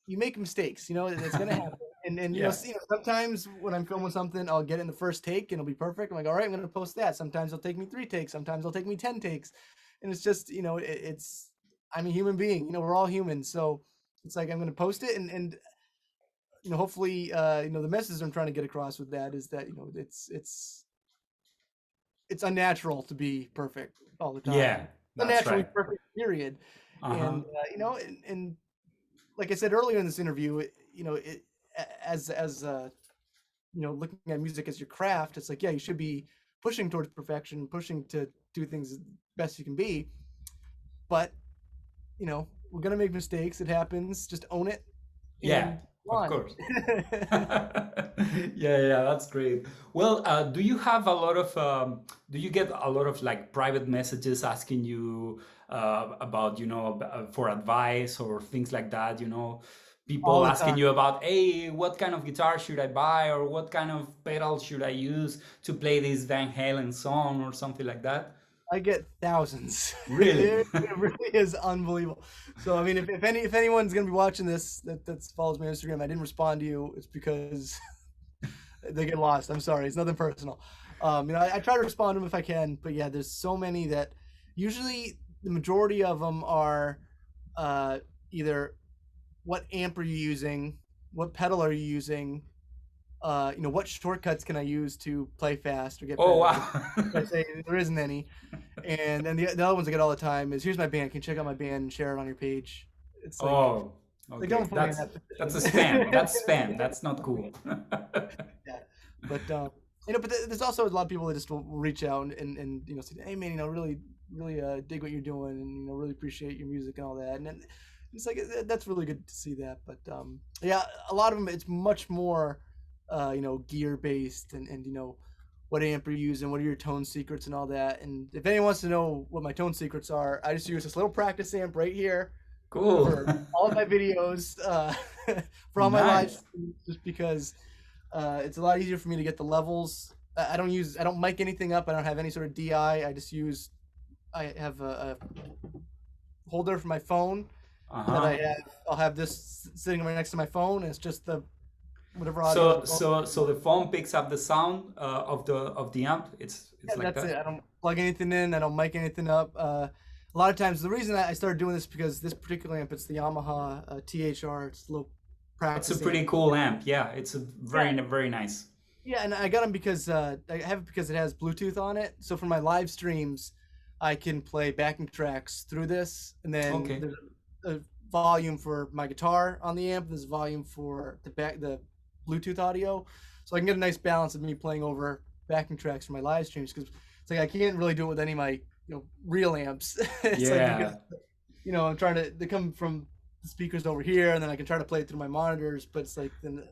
B: You make mistakes, you know, it's gonna happen. And
A: yeah,
B: sometimes when I'm filming something, I'll get it in the first take and it'll be perfect. I'm like, all right, I'm gonna post that. Sometimes it'll take me 3 takes, sometimes it'll take me 10 takes. And it's just, you know, it's I'm a human being, you know, we're all human. So it's like I'm gonna post it and you know, hopefully you know, the message I'm trying to get across with that is that, you know, it's unnatural to be perfect all the
A: yeah,
B: time.
A: that's
B: Unnaturally
A: right.
B: perfect, period.
A: Uh-huh.
B: And you know, and like I said earlier in this interview, you know, as you know, looking at music as your craft, it's like, yeah, you should be pushing towards perfection, pushing to do things as best you can be. But you know, we're gonna make mistakes. It happens. Just own it
A: Yeah,
B: and go
A: of
B: on.
A: course. Yeah, that's great. Well, do you have a lot of do you get a lot of like private messages asking you about, you know, for advice or things like that, you know,
B: All
A: people
B: the
A: asking
B: time.
A: you about, hey, what kind of guitar should I buy, or what kind of pedal should I use to play this Van Halen song or something like that?
B: I get thousands.
A: Really?
B: It really is unbelievable. So I mean, if anyone's gonna be watching this that follows me on Instagram, I didn't respond to you. It's because they get lost. I'm sorry. It's nothing personal. You know, I try to respond to them if I can, but yeah, there's so many that usually the majority of them are uh, either what amp are you using, what pedal are you using, you know, what shortcuts can I use to play fast or get
A: Oh,
B: better, which I
A: wow.
B: say there isn't any. And then the other ones I get all the time is, here's my band. Can you check out my band and share it on your page? It's
A: Oh,
B: like
A: okay.
B: don't put me in that
A: That's a
B: position.
A: spam. That's spam. That's not cool.
B: Yeah, but you know, but there's also a lot of people that just will reach out and you know, say, hey man, you know, really dig what you're doing, and you know, really appreciate your music and all that. And then it's like that's really good to see that. But yeah, a lot of them it's much more you know, gear based, and you know, what amp you're using, what are your tone secrets and all that. And if anyone wants to know what my tone secrets are, I just use this little practice amp right here
A: Cool.
B: for all of my videos, for all my live
A: Nice.
B: streams, just because it's a lot easier for me to get the levels. I don't mic anything up. I don't have any sort of DI. I have a holder for my phone that
A: Uh-huh.
B: I'll have this sitting right next to my phone. And it's just the whatever audio the phone.
A: So the phone picks up the sound of the amp.
B: Yeah,
A: It's like
B: that's
A: that.
B: it. I don't plug anything in. I don't mic anything up. A lot of times, the reason I started doing this is because this particular amp, it's the Yamaha THR. It's a little
A: It's a
B: practice amp.
A: pretty cool amp. Yeah, it's a
B: Yeah,
A: very nice.
B: yeah, and I got them because I have it because it has Bluetooth on it. So for my live streams, I can play backing tracks through this, and then
A: Okay.
B: there's a volume for my guitar on the amp. There's volume for the Bluetooth audio, so I can get a nice balance of me playing over backing tracks for my live streams, because it's like I can't really do it with any of my, you know, real amps. It's like, because
A: Yeah.
B: you know, I'm trying to they come from the speakers over here, and then I can try to play it through my monitors, but it's like then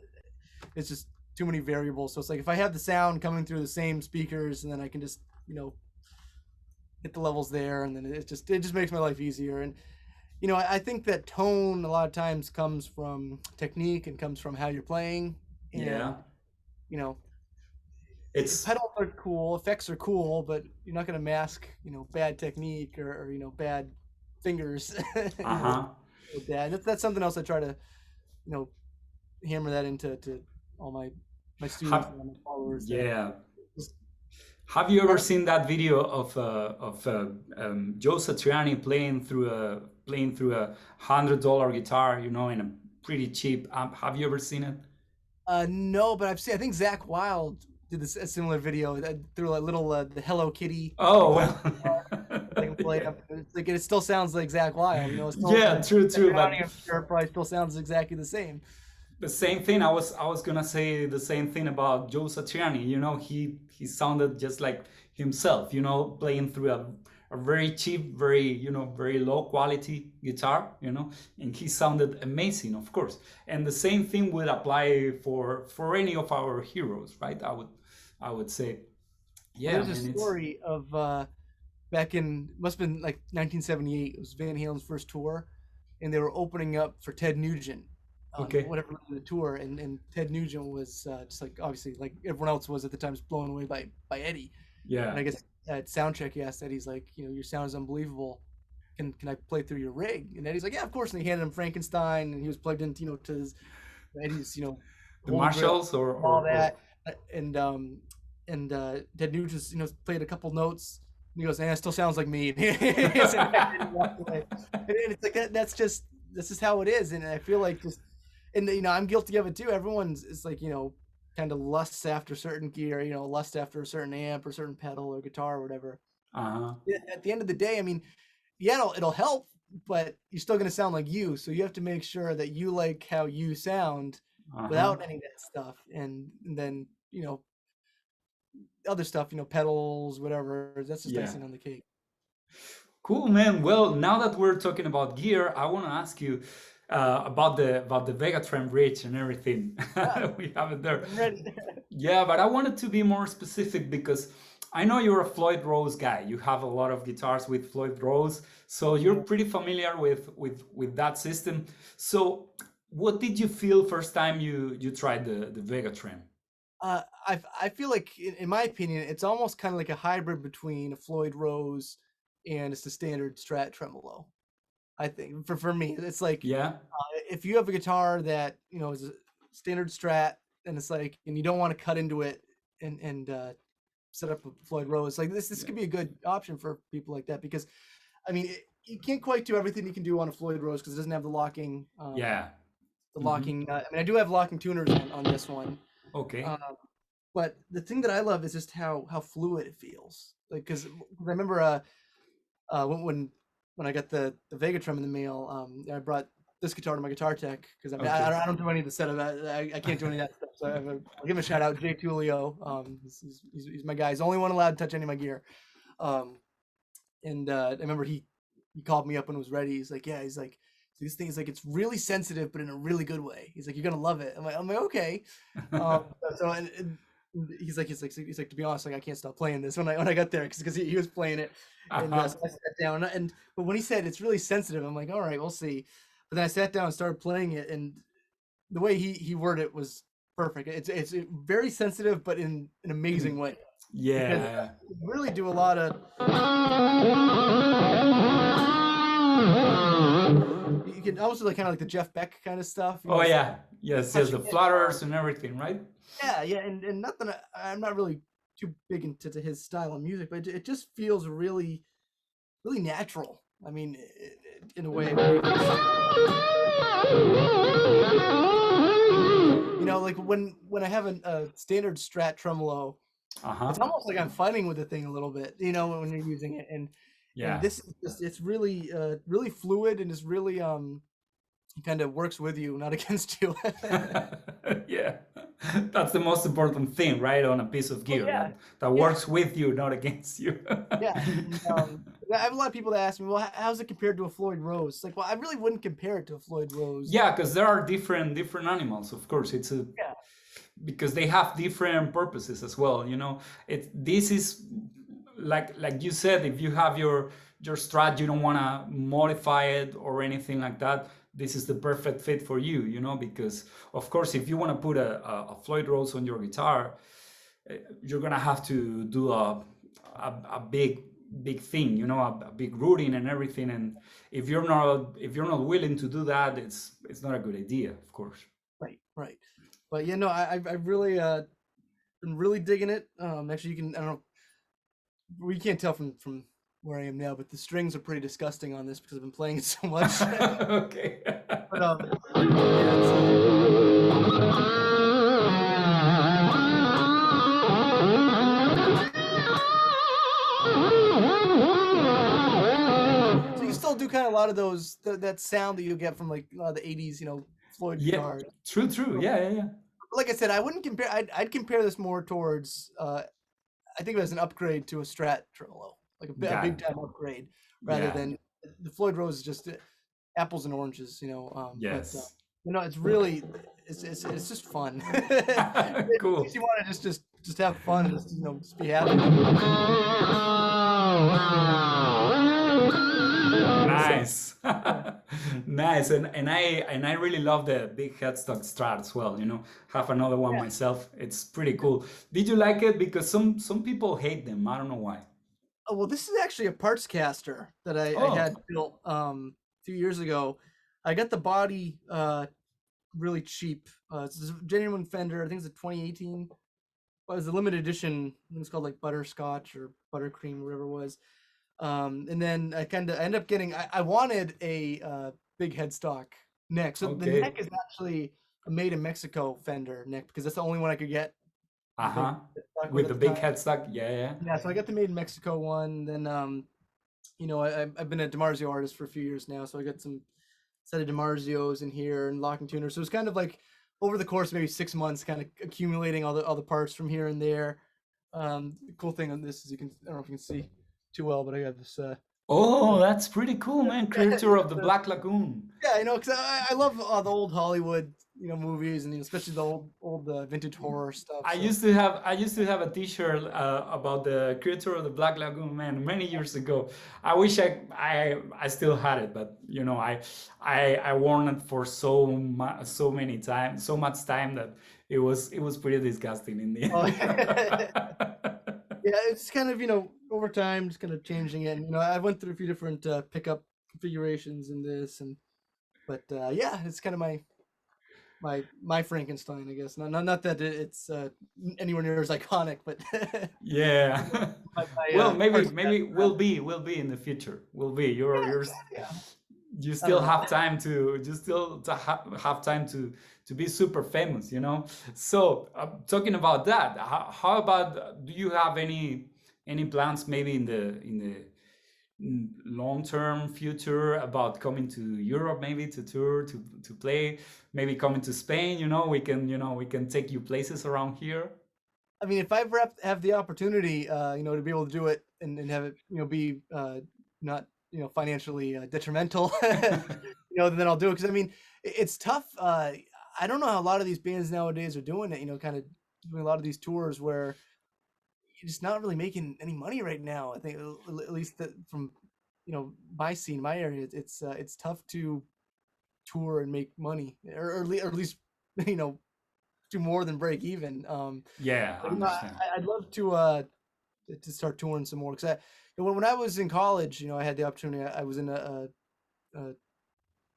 B: it's just too many variables. So it's like if I have the sound coming through the same speakers, and then I can just, you know, hit the levels there, and then it just makes my life easier. And you know, I think that tone a lot of times comes from technique and comes from how you're playing. And
A: Yeah.
B: you know,
A: It's
B: pedals are cool, effects are cool, but you're not going to mask, bad technique or bad fingers, with that. That's something else I try to, hammer that into all my students
A: have,
B: and my followers.
A: yeah.
B: Just
A: Have you ever
B: have,
A: seen that video of Joe Satriani playing through a $100 guitar, in a pretty cheap amp? Have you ever seen it?
B: no, but I think Zach Wild did a similar video through a little the Hello Kitty.
A: Oh well,
B: They can play
A: yeah,
B: up. It's like it still sounds like Zach Wild, It's still,
A: yeah, true, true.
B: Satriani,
A: But
B: I'm sure, probably still sounds exactly the same.
A: the same thing. I was gonna say the same thing about Joe Satriani. He sounded just like himself. Playing through a very cheap, very low quality guitar. And he sounded amazing, of course. And the same thing would apply for any of our heroes, right? I would say,
B: Well,
A: yeah,
B: there's a
A: man.
B: story of back in must have been like 1978. It was Van Halen's first tour, and they were opening up for Ted Nugent on
A: Okay,
B: whatever the tour, and Ted Nugent was just like obviously like everyone else was at the time, just blown away by Eddie. And
A: yeah,
B: I guess at soundcheck he asked Eddie's like, your sound is unbelievable. Can I play through your rig? And Eddie's like, yeah, of course. And he handed him Frankenstein, and he was plugged into to Eddie's
A: the
B: home grill,
A: Marshalls or
B: all
A: or
B: that, and Ted Nugent played a couple notes. And he goes, it still sounds like me. And walked away. And it's like that's just how it is. And I feel like and I'm guilty of it too. Everyone's is like kind of lusts after certain gear, lust after a certain amp or certain pedal or guitar or whatever.
A: uh-huh,
B: At the end of the day, I mean, yeah, it'll help, but you're still going to sound like you. So you have to make sure that you like how you sound
A: uh-huh,
B: without any of that stuff. And then, other stuff, pedals, whatever, that's just
A: yeah.
B: icing on the cake.
A: Cool, man. Well, now that we're talking about gear, I want to ask you about the Vegatrem reach and everything.
B: Yeah,
A: We have it there.
B: I'm ready.
A: Yeah, but I wanted to be more specific because I know you're a Floyd Rose guy. You have a lot of guitars with Floyd Rose, so you're
B: Yeah.
A: pretty familiar with that system. So, what did you feel first time you tried the Vegatrem?
B: I feel like, in my opinion, it's almost kind of like a hybrid between a Floyd Rose and it's the standard Strat tremolo. I think for me, it's like
A: Yeah,
B: if you have a guitar that is a standard Strat, and it's like, and you don't want to cut into it and set up a Floyd Rose, like this
A: yeah,
B: could be a good option for people like that, because I mean you can't quite do everything you can do on a Floyd Rose because it doesn't have the locking
A: yeah.
B: the
A: Hmm.
B: locking nut. I mean, I do have locking tuners on this one.
A: Okay.
B: Um, but the thing that I love is just how fluid it feels. Like, because I remember when I got the Vegatrem in the mail, I brought this guitar to my guitar tech because I mean
A: Okay.
B: I don't do any of the setup. I can't do any of that stuff. So I'll give him a shout out, Jay Tulio. He's my guy. He's the only one allowed to touch any of my gear. Um, and I remember he called me up when it was ready. He's like, yeah, he's like, this thing is like, it's really sensitive, but in a really good way. He's like, you're gonna love it. I'm like, okay. So and he's like, to be honest, like I can't stop playing this when I got there because he was playing it, and
A: Uh-huh.
B: so I sat down but when he said it's really sensitive, I'm like, all right, we'll see. But then I sat down and started playing it, and the way he worded it was perfect. It's very sensitive, but in an amazing way, because
A: Yeah.
B: you really do a lot of. You can also like kind of like the Jeff Beck kind of stuff,
A: Oh
B: it's
A: yeah. Yes, yes, the
B: touching it.
A: flutters and everything, right?
B: Yeah, and not that I'm not really too big into his style of music, but it just feels really, really natural. I mean, in a way, where like when I have a standard Strat tremolo, it's
A: Uh-huh.
B: almost like I'm fighting with the thing a little bit, when you're using it, and
A: Yeah.
B: this is just, it's really really fluid, and it's really kind of works with you, not against you.
A: Yeah. That's the most important thing, right? On a piece of
B: Well,
A: gear
B: yeah,
A: that
B: yeah,
A: works with you, not against you.
B: yeah. And, I have a lot of people that ask me, well, how's it compared to a Floyd Rose? It's like, well, I really wouldn't compare it to a Floyd Rose.
A: Yeah, because there are different animals, of course.
B: Yeah,
A: Because they have different purposes as well. This is like you said, if you have your Strat, you don't want to modify it or anything like that. This is the perfect fit for you, because of course if you want to put a Floyd Rose on your guitar, you're gonna have to do a big thing, you know, a big routine and everything. And if you're not willing to do that, it's not a good idea, of course.
B: Right, right. But yeah, no, I've really been really digging it. Actually, you can, I don't know, we can't tell from where I am now, but the strings are pretty disgusting on this because I've been playing it so much.
A: Okay.
B: But yeah, so you still do kind of a lot of those that sound that you get from like a lot of the '80s, you know, Floyd
A: Yeah,
B: guitars.
A: true. Yeah.
B: Like I said, I wouldn't compare. I'd compare this more towards. I think it was an upgrade to a Strat tremolo, like a
A: Got
B: big
A: it.
B: time upgrade, rather
A: Yeah.
B: than the Floyd Rose is just apples and oranges, you know. But
A: Yes.
B: you know, it's really it's just fun. It
A: Cool.
B: makes you want to just have fun and just, you know, just be happy.
A: Nice. Nice. And I really love the big headstock Strat as well, you know. Have another one
B: Yeah.
A: myself. It's pretty cool. Did you like it? Because some people hate them. I don't know why.
B: Oh, well, this is actually a parts caster that I
A: Oh,
B: had built a few years ago. I got the body really cheap. It's a genuine Fender. I think it's a 2018. Well, it was a limited edition. I think it's called like butterscotch or buttercream, whatever it was. And then I ended up getting. I wanted a big headstock neck. So the
A: okay.
B: neck is actually a made in Mexico Fender neck because that's the only one I could get. The big
A: Uh-huh.
B: headstock
A: With
B: at
A: the
B: the
A: big
B: time.
A: headstock. Yeah.
B: Yeah, so I got the made in Mexico one. Then you know, I've been a DiMarzio artist for a few years now, so I got some set of DiMarzios in here and locking tuners. So it's kind of like over the course of maybe 6 months, kind of accumulating all the parts from here and there. The cool thing on this is I don't know if you can see too well, but I got this.
A: Oh, that's pretty cool, man. Creator of the
B: The,
A: Black Lagoon.
B: yeah, you know, because I love the old Hollywood, you know, movies and, you know, especially the old vintage horror stuff.
A: I
B: So
A: used to have a T-shirt about the creator of the Black Lagoon, man, many years ago. I wish I still had it, but you know, I worn it for so many times, so much time that it was pretty disgusting in the
B: oh,
A: end.
B: yeah, it's kind of, you know, over time, just kind of changing it. And, you know, I went through a few different pickup configurations in this, but yeah, it's kind of my Frankenstein, I guess. Not that it's anywhere near as iconic, but
A: Yeah.
B: my
A: Well,
B: parts
A: maybe will be in the future. Will be.
B: yeah.
A: You
B: I don't
A: still
B: know.
A: have time to have time to be super famous, you know. So talking about that, how about do you have any plans maybe in the long term future about coming to Europe, maybe to tour, to play, maybe coming to Spain? We can take you places around here.
B: I mean, if I ever have the opportunity, you know, to be able to do it and have it, you know, be not, you know, financially detrimental, you know, then I'll do it. Because I mean, it's tough. I don't know how a lot of these bands nowadays are doing it. You know, kind of doing a lot of these tours where you're just not really making any money right now. I think at least from, you know, my scene, my area, it's tough to tour and make money, or at least you know, do more than break even.
A: Yeah, I
B: But, you know,
A: understand.
B: I'd love to start touring some more because you know, when I was in college, you know, I had the opportunity. I was in a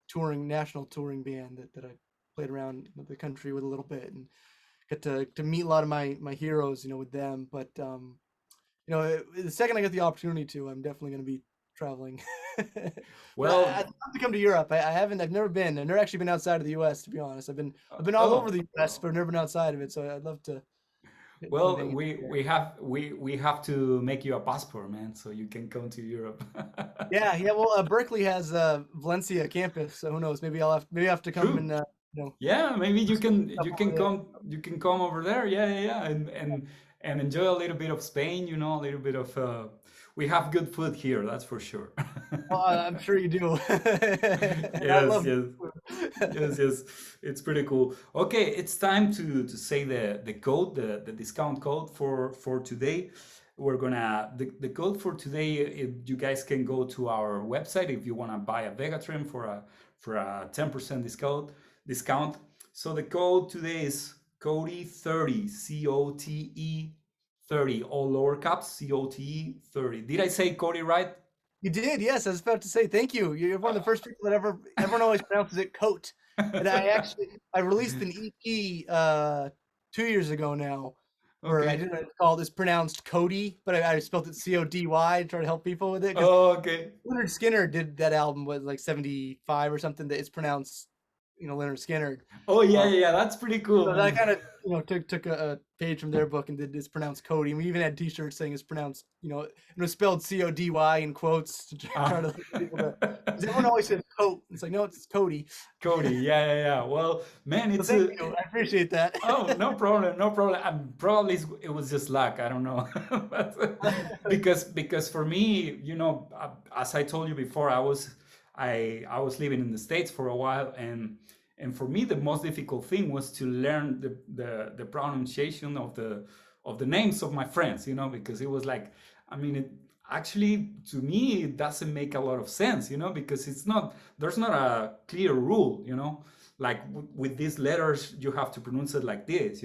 B: touring national touring band that I played around the country with a little bit and got to meet a lot of my heroes, you know, with them. But you know, the second I get the opportunity to, I'm definitely going to be traveling. But I'd
A: Well,
B: love to come to Europe. I've never been. I've never actually been outside of the U.S. to be honest. I've been all over
A: oh,
B: the U.S. but I've never been outside of it. So I'd love to come
A: well,
B: hang out there.
A: we have to make you a passport, man, so you can come to Europe.
B: Yeah, yeah. Well, Berkeley has Valencia campus, so who knows? Maybe I have to come and
A: True.
B: you know,
A: Yeah, maybe
B: do some stuff over there.
A: you can come over there. Yeah, and enjoy a little bit of Spain, you know, a little bit of we have good food here, that's for sure.
B: Well, I'm sure you do. And I
A: Yes,
B: love
A: yes.
B: food.
A: Yes. It's pretty cool. Okay, it's time to say the code, the discount code for today. We're gonna the code for today. You guys can go to our website if you wanna buy a Vegatrem for a 10% discount. So the code today is Cody 30, COTE 30, all lower caps, COTE 30. Did I say Cody right?
B: You did, yes. I was about to say thank you. You're one of the first people that everyone always pronounces it Cote. And I released an EP 2 years ago now, where I
A: Okay.
B: didn't know it's called. It's pronounced Cody, but I spelled it CODY to try to help people with it. Because
A: Oh, okay.
B: Leonard Skinner did that album was like 75 or something that it's pronounced, Leonard Skinner.
A: Oh, yeah,
B: Um,
A: yeah, yeah. That's pretty cool,
B: so I
A: man.
B: kind of, took a page from their book and did it's pronounced Cody. And we even had T-shirts saying it's pronounced, it was spelled CODY in quotes to try to
A: Ah.
B: get people to. Because everyone always says coat. It's like, no, it's Cody.
A: Cody, yeah, yeah, yeah. Well, man,
B: So
A: it's
B: thank
A: a.
B: you. I appreciate that.
A: Oh, no problem, no problem. Probably it was just luck. I don't know, but, because for me, as I told you before, I was living in the States for a while, and for me the most difficult thing was to learn the pronunciation of the names of my friends. Because it was like, I mean, actually to me it doesn't make a lot of sense. Because there's not a clear rule. Like with these letters you have to pronounce it like this.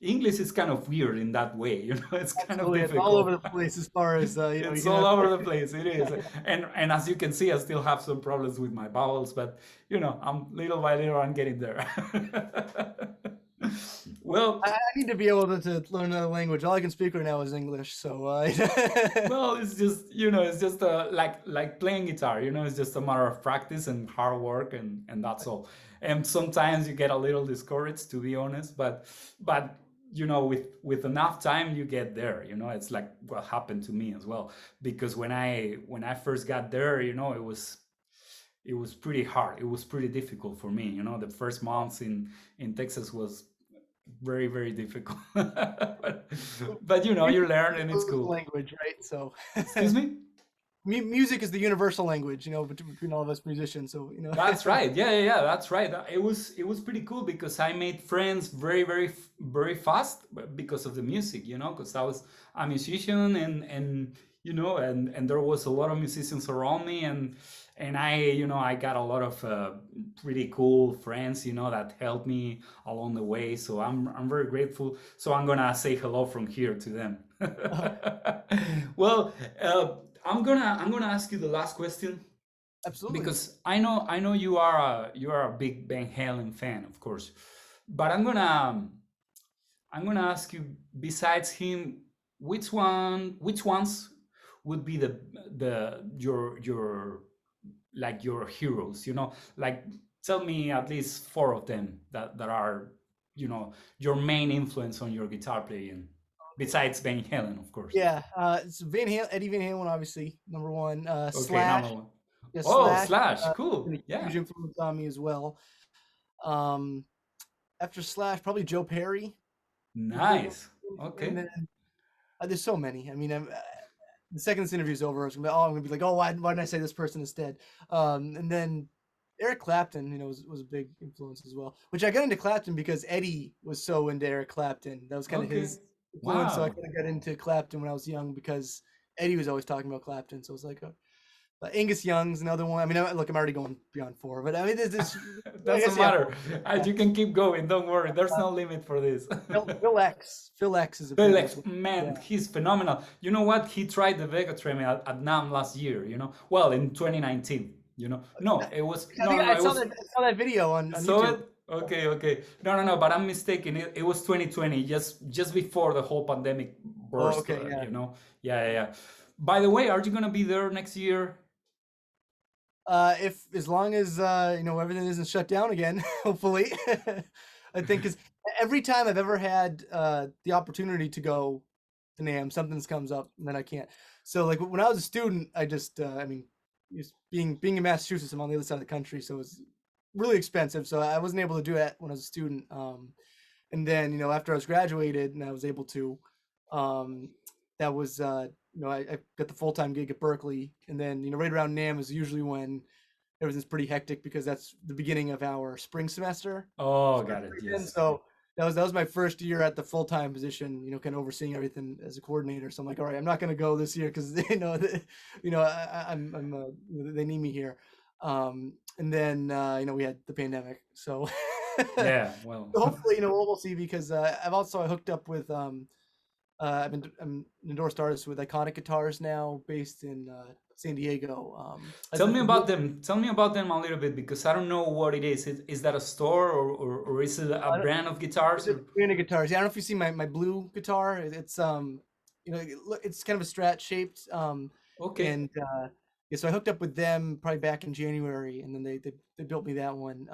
A: English is kind of weird in that way. It's kind of
B: Absolutely. It's all over
A: difficult.
B: the place as far as,
A: It's
B: you
A: all
B: know.
A: over the place. It is. And as you can see, I still have some problems with my vowels, but I'm little by little I'm getting there. Well,
B: I need to be able to learn another language. All I can speak right now is English. So,
A: well, it's just like playing guitar. It's just a matter of practice and hard work, and that's all. And sometimes you get a little discouraged, to be honest, but with enough time you get there. It's like what happened to me as well. Because when I first got there, it was pretty hard. It was pretty difficult for me. The first months in Texas was very, very difficult. but you learn and it's cool.
B: language, right? So,
A: Excuse me.
B: music is the universal language, between all of us musicians. So,
A: That's right. Yeah, yeah, yeah. That's right. It was pretty cool because I made friends very, very, very fast because of the music. Because I was a musician, and there was a lot of musicians around me, and I got a lot of pretty cool friends, that helped me along the way. So I'm very grateful. So I'm gonna say hello from here to them. Well, I'm gonna ask you the last question
B: absolutely.
A: because I know you are a big Van Halen fan, of course, but I'm gonna ask you, besides him, which ones would be your like your heroes? Like, tell me at least four of them that are your main influence on your guitar playing, besides Van Halen, of course.
B: Yeah, it's Eddie Van Halen, obviously number one.
A: Okay,
B: Slash,
A: number one.
B: yeah,
A: Oh,
B: Slash,
A: Slash,
B: been
A: cool.
B: a
A: Yeah,
B: huge influence on me as well. Um, After Slash, probably Joe Perry, is a big
A: nice.
B: influence, and
A: Okay.
B: then there's so many. I mean, the second this interview is over, I'm gonna be like, oh, why didn't I say this person instead? And then Eric Clapton, was a big influence as well. Which I got into Clapton because Eddie was so into Eric Clapton. That was kind of
A: Okay.
B: his influence. So I
A: Wow.
B: kind of got into Clapton when I was young because Eddie was always talking about Clapton. So it was like, Angus Young's another one. I mean, look, I'm already going beyond four, but I mean, I guess,
A: Doesn't
B: yeah.
A: matter. You can keep going. Don't worry. There's no limit for this.
B: Phil X is a big
A: Felix,
B: influence.
A: man,
B: Yeah.
A: he's phenomenal. You know what? He tried the Vegatrem at NAM last year. Well, in 2019. No, it was
B: I
A: no,
B: think
A: no, no.
B: I
A: It
B: saw
A: was.
B: that video on
A: Saw
B: YouTube.
A: it? Okay, okay. No, no, no. But I'm mistaken. It was 2020, just before the whole pandemic
B: Oh,
A: burst.
B: okay, yeah.
A: Yeah, yeah, yeah. By the way, are you gonna be there next year?
B: If as long as everything isn't shut down again, hopefully. I think because every time I've ever had the opportunity to go to NAM, something comes up and then I can't. So like when I was a student, I just just being in Massachusetts, I'm on the other side of the country, so it's really expensive. So I wasn't able to do that when I was a student. And then after I was graduated and I was able to, um, that was I got the full-time gig at Berkeley, and then right around NAM is usually when everything's pretty hectic because that's the beginning of our spring semester.
A: Oh,
B: Starts
A: got it.
B: again.
A: Yes.
B: So that was my first year at the full-time position, kind of overseeing everything as a coordinator. So I'm like, all right, I'm not going to go this year because they need me here. And then we had the pandemic, so
A: Yeah. Well.
B: hopefully we'll see because I hooked up with I'm an endorsed artist with Iconic Guitars now, based in San Diego.
A: Tell me about them. Tell me about them a little bit, because I don't know what it is. Is that a store, or is it a brand of guitars?
B: It's a brand of guitars. Yeah, I don't know if you see my blue guitar. It's you know, it's kind of a Strat shaped.
A: Okay.
B: And yeah, so I hooked up with them probably back in January, and then they built me that one.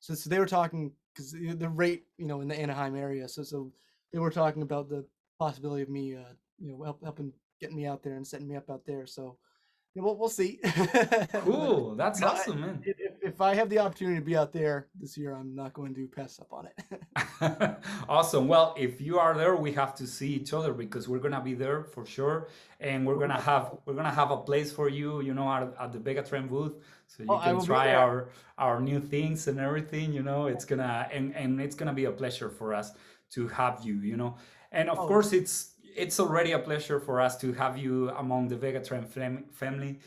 B: So they were talking, because the rate, you know, in the Anaheim area. So they were talking about the possibility of me, you know, helping getting me out there and setting me up out there. So yeah, we'll see.
A: Cool. That's
B: No,
A: awesome, man.
B: if I have the opportunity to be out there this year, I'm not going to pass up on it.
A: Awesome. Well, if you are there, we have to see each other, because we're gonna be there for sure, and we're gonna have a place for you, you know, at the Vegatrem booth, so you can try our new things and everything. You know, it's gonna and it's gonna be a pleasure for us to have you. You know, and of course it's already a pleasure for us to have you among the Vegatrem family.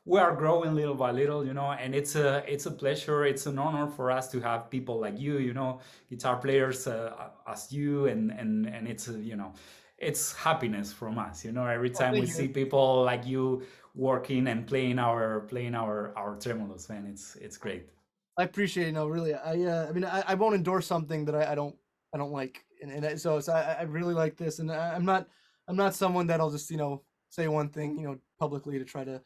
A: We are growing little by little, you know, and it's a pleasure. It's an honor for us to have people like you know, guitar players as you, and it's you know, it's happiness from us, you know, every time we see people like you working and playing our tremolos, man. It's great.
B: I appreciate it. No, really. I mean, I won't endorse something that I don't like, and so I really like this, and I'm not someone that'll just, you know, say one thing, you know, publicly to try to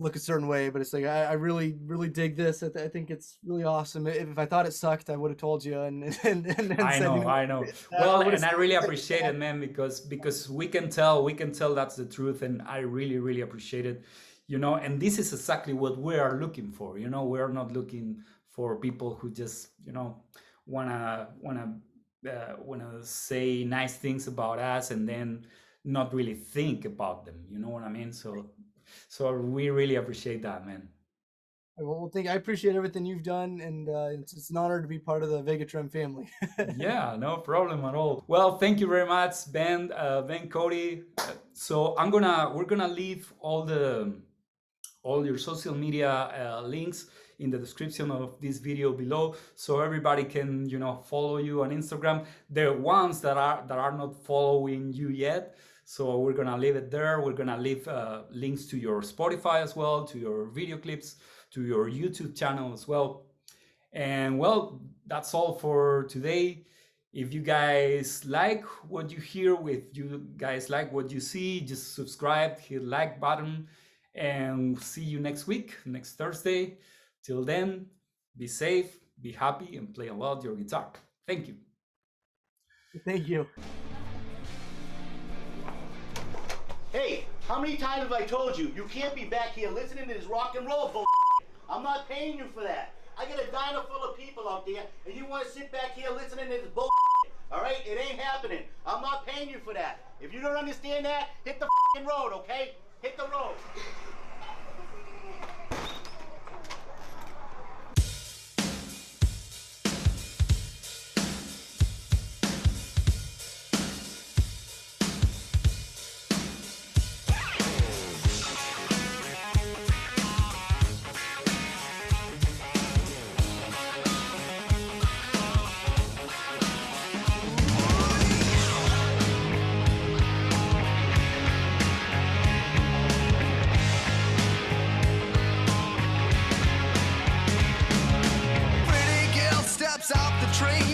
B: look a certain way, but it's like I really dig this. I think it's really awesome. If I thought it sucked, I would have told you. And
A: I know. Well, and I really appreciate it, man, because we can tell that's the truth, and I really appreciate it. You know, and this is exactly what we are looking for. You know, we are not looking for people who just, you know, wanna say nice things about us and then not really think about them. You know what I mean? So we really appreciate that, man.
B: Well, I appreciate everything you've done, and it's an honor to be part of the Vegatrem family.
A: Yeah, no problem at all. Well, thank you very much, Ben Cote. So we're gonna leave all your social media links in the description of this video below, so everybody can, you know, follow you on Instagram. The ones that are not following you yet, so we're gonna leave it there. We're gonna leave links to your Spotify as well, to your video clips, to your YouTube channel as well. And well, that's all for today. If you guys like what you hear, if you guys like what you see, just subscribe, hit like button, and see you next week, next Thursday. Till then, be safe, be happy, and play a lot your guitar. Thank you.
B: Thank you.
C: Hey, how many times have I told you, you can't be back here listening to this rock and roll bull***? I'm not paying you for that. I got a diner full of people out there, and you want to sit back here listening to this bull***? All right? It ain't happening. I'm not paying you for that. If you don't understand that, hit the road, okay? Hit the road.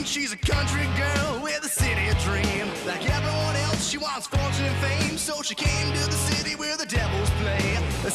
D: She's a country girl with a city of dream. Like everyone else, she wants fortune and fame, so she came to the city where the devils play. A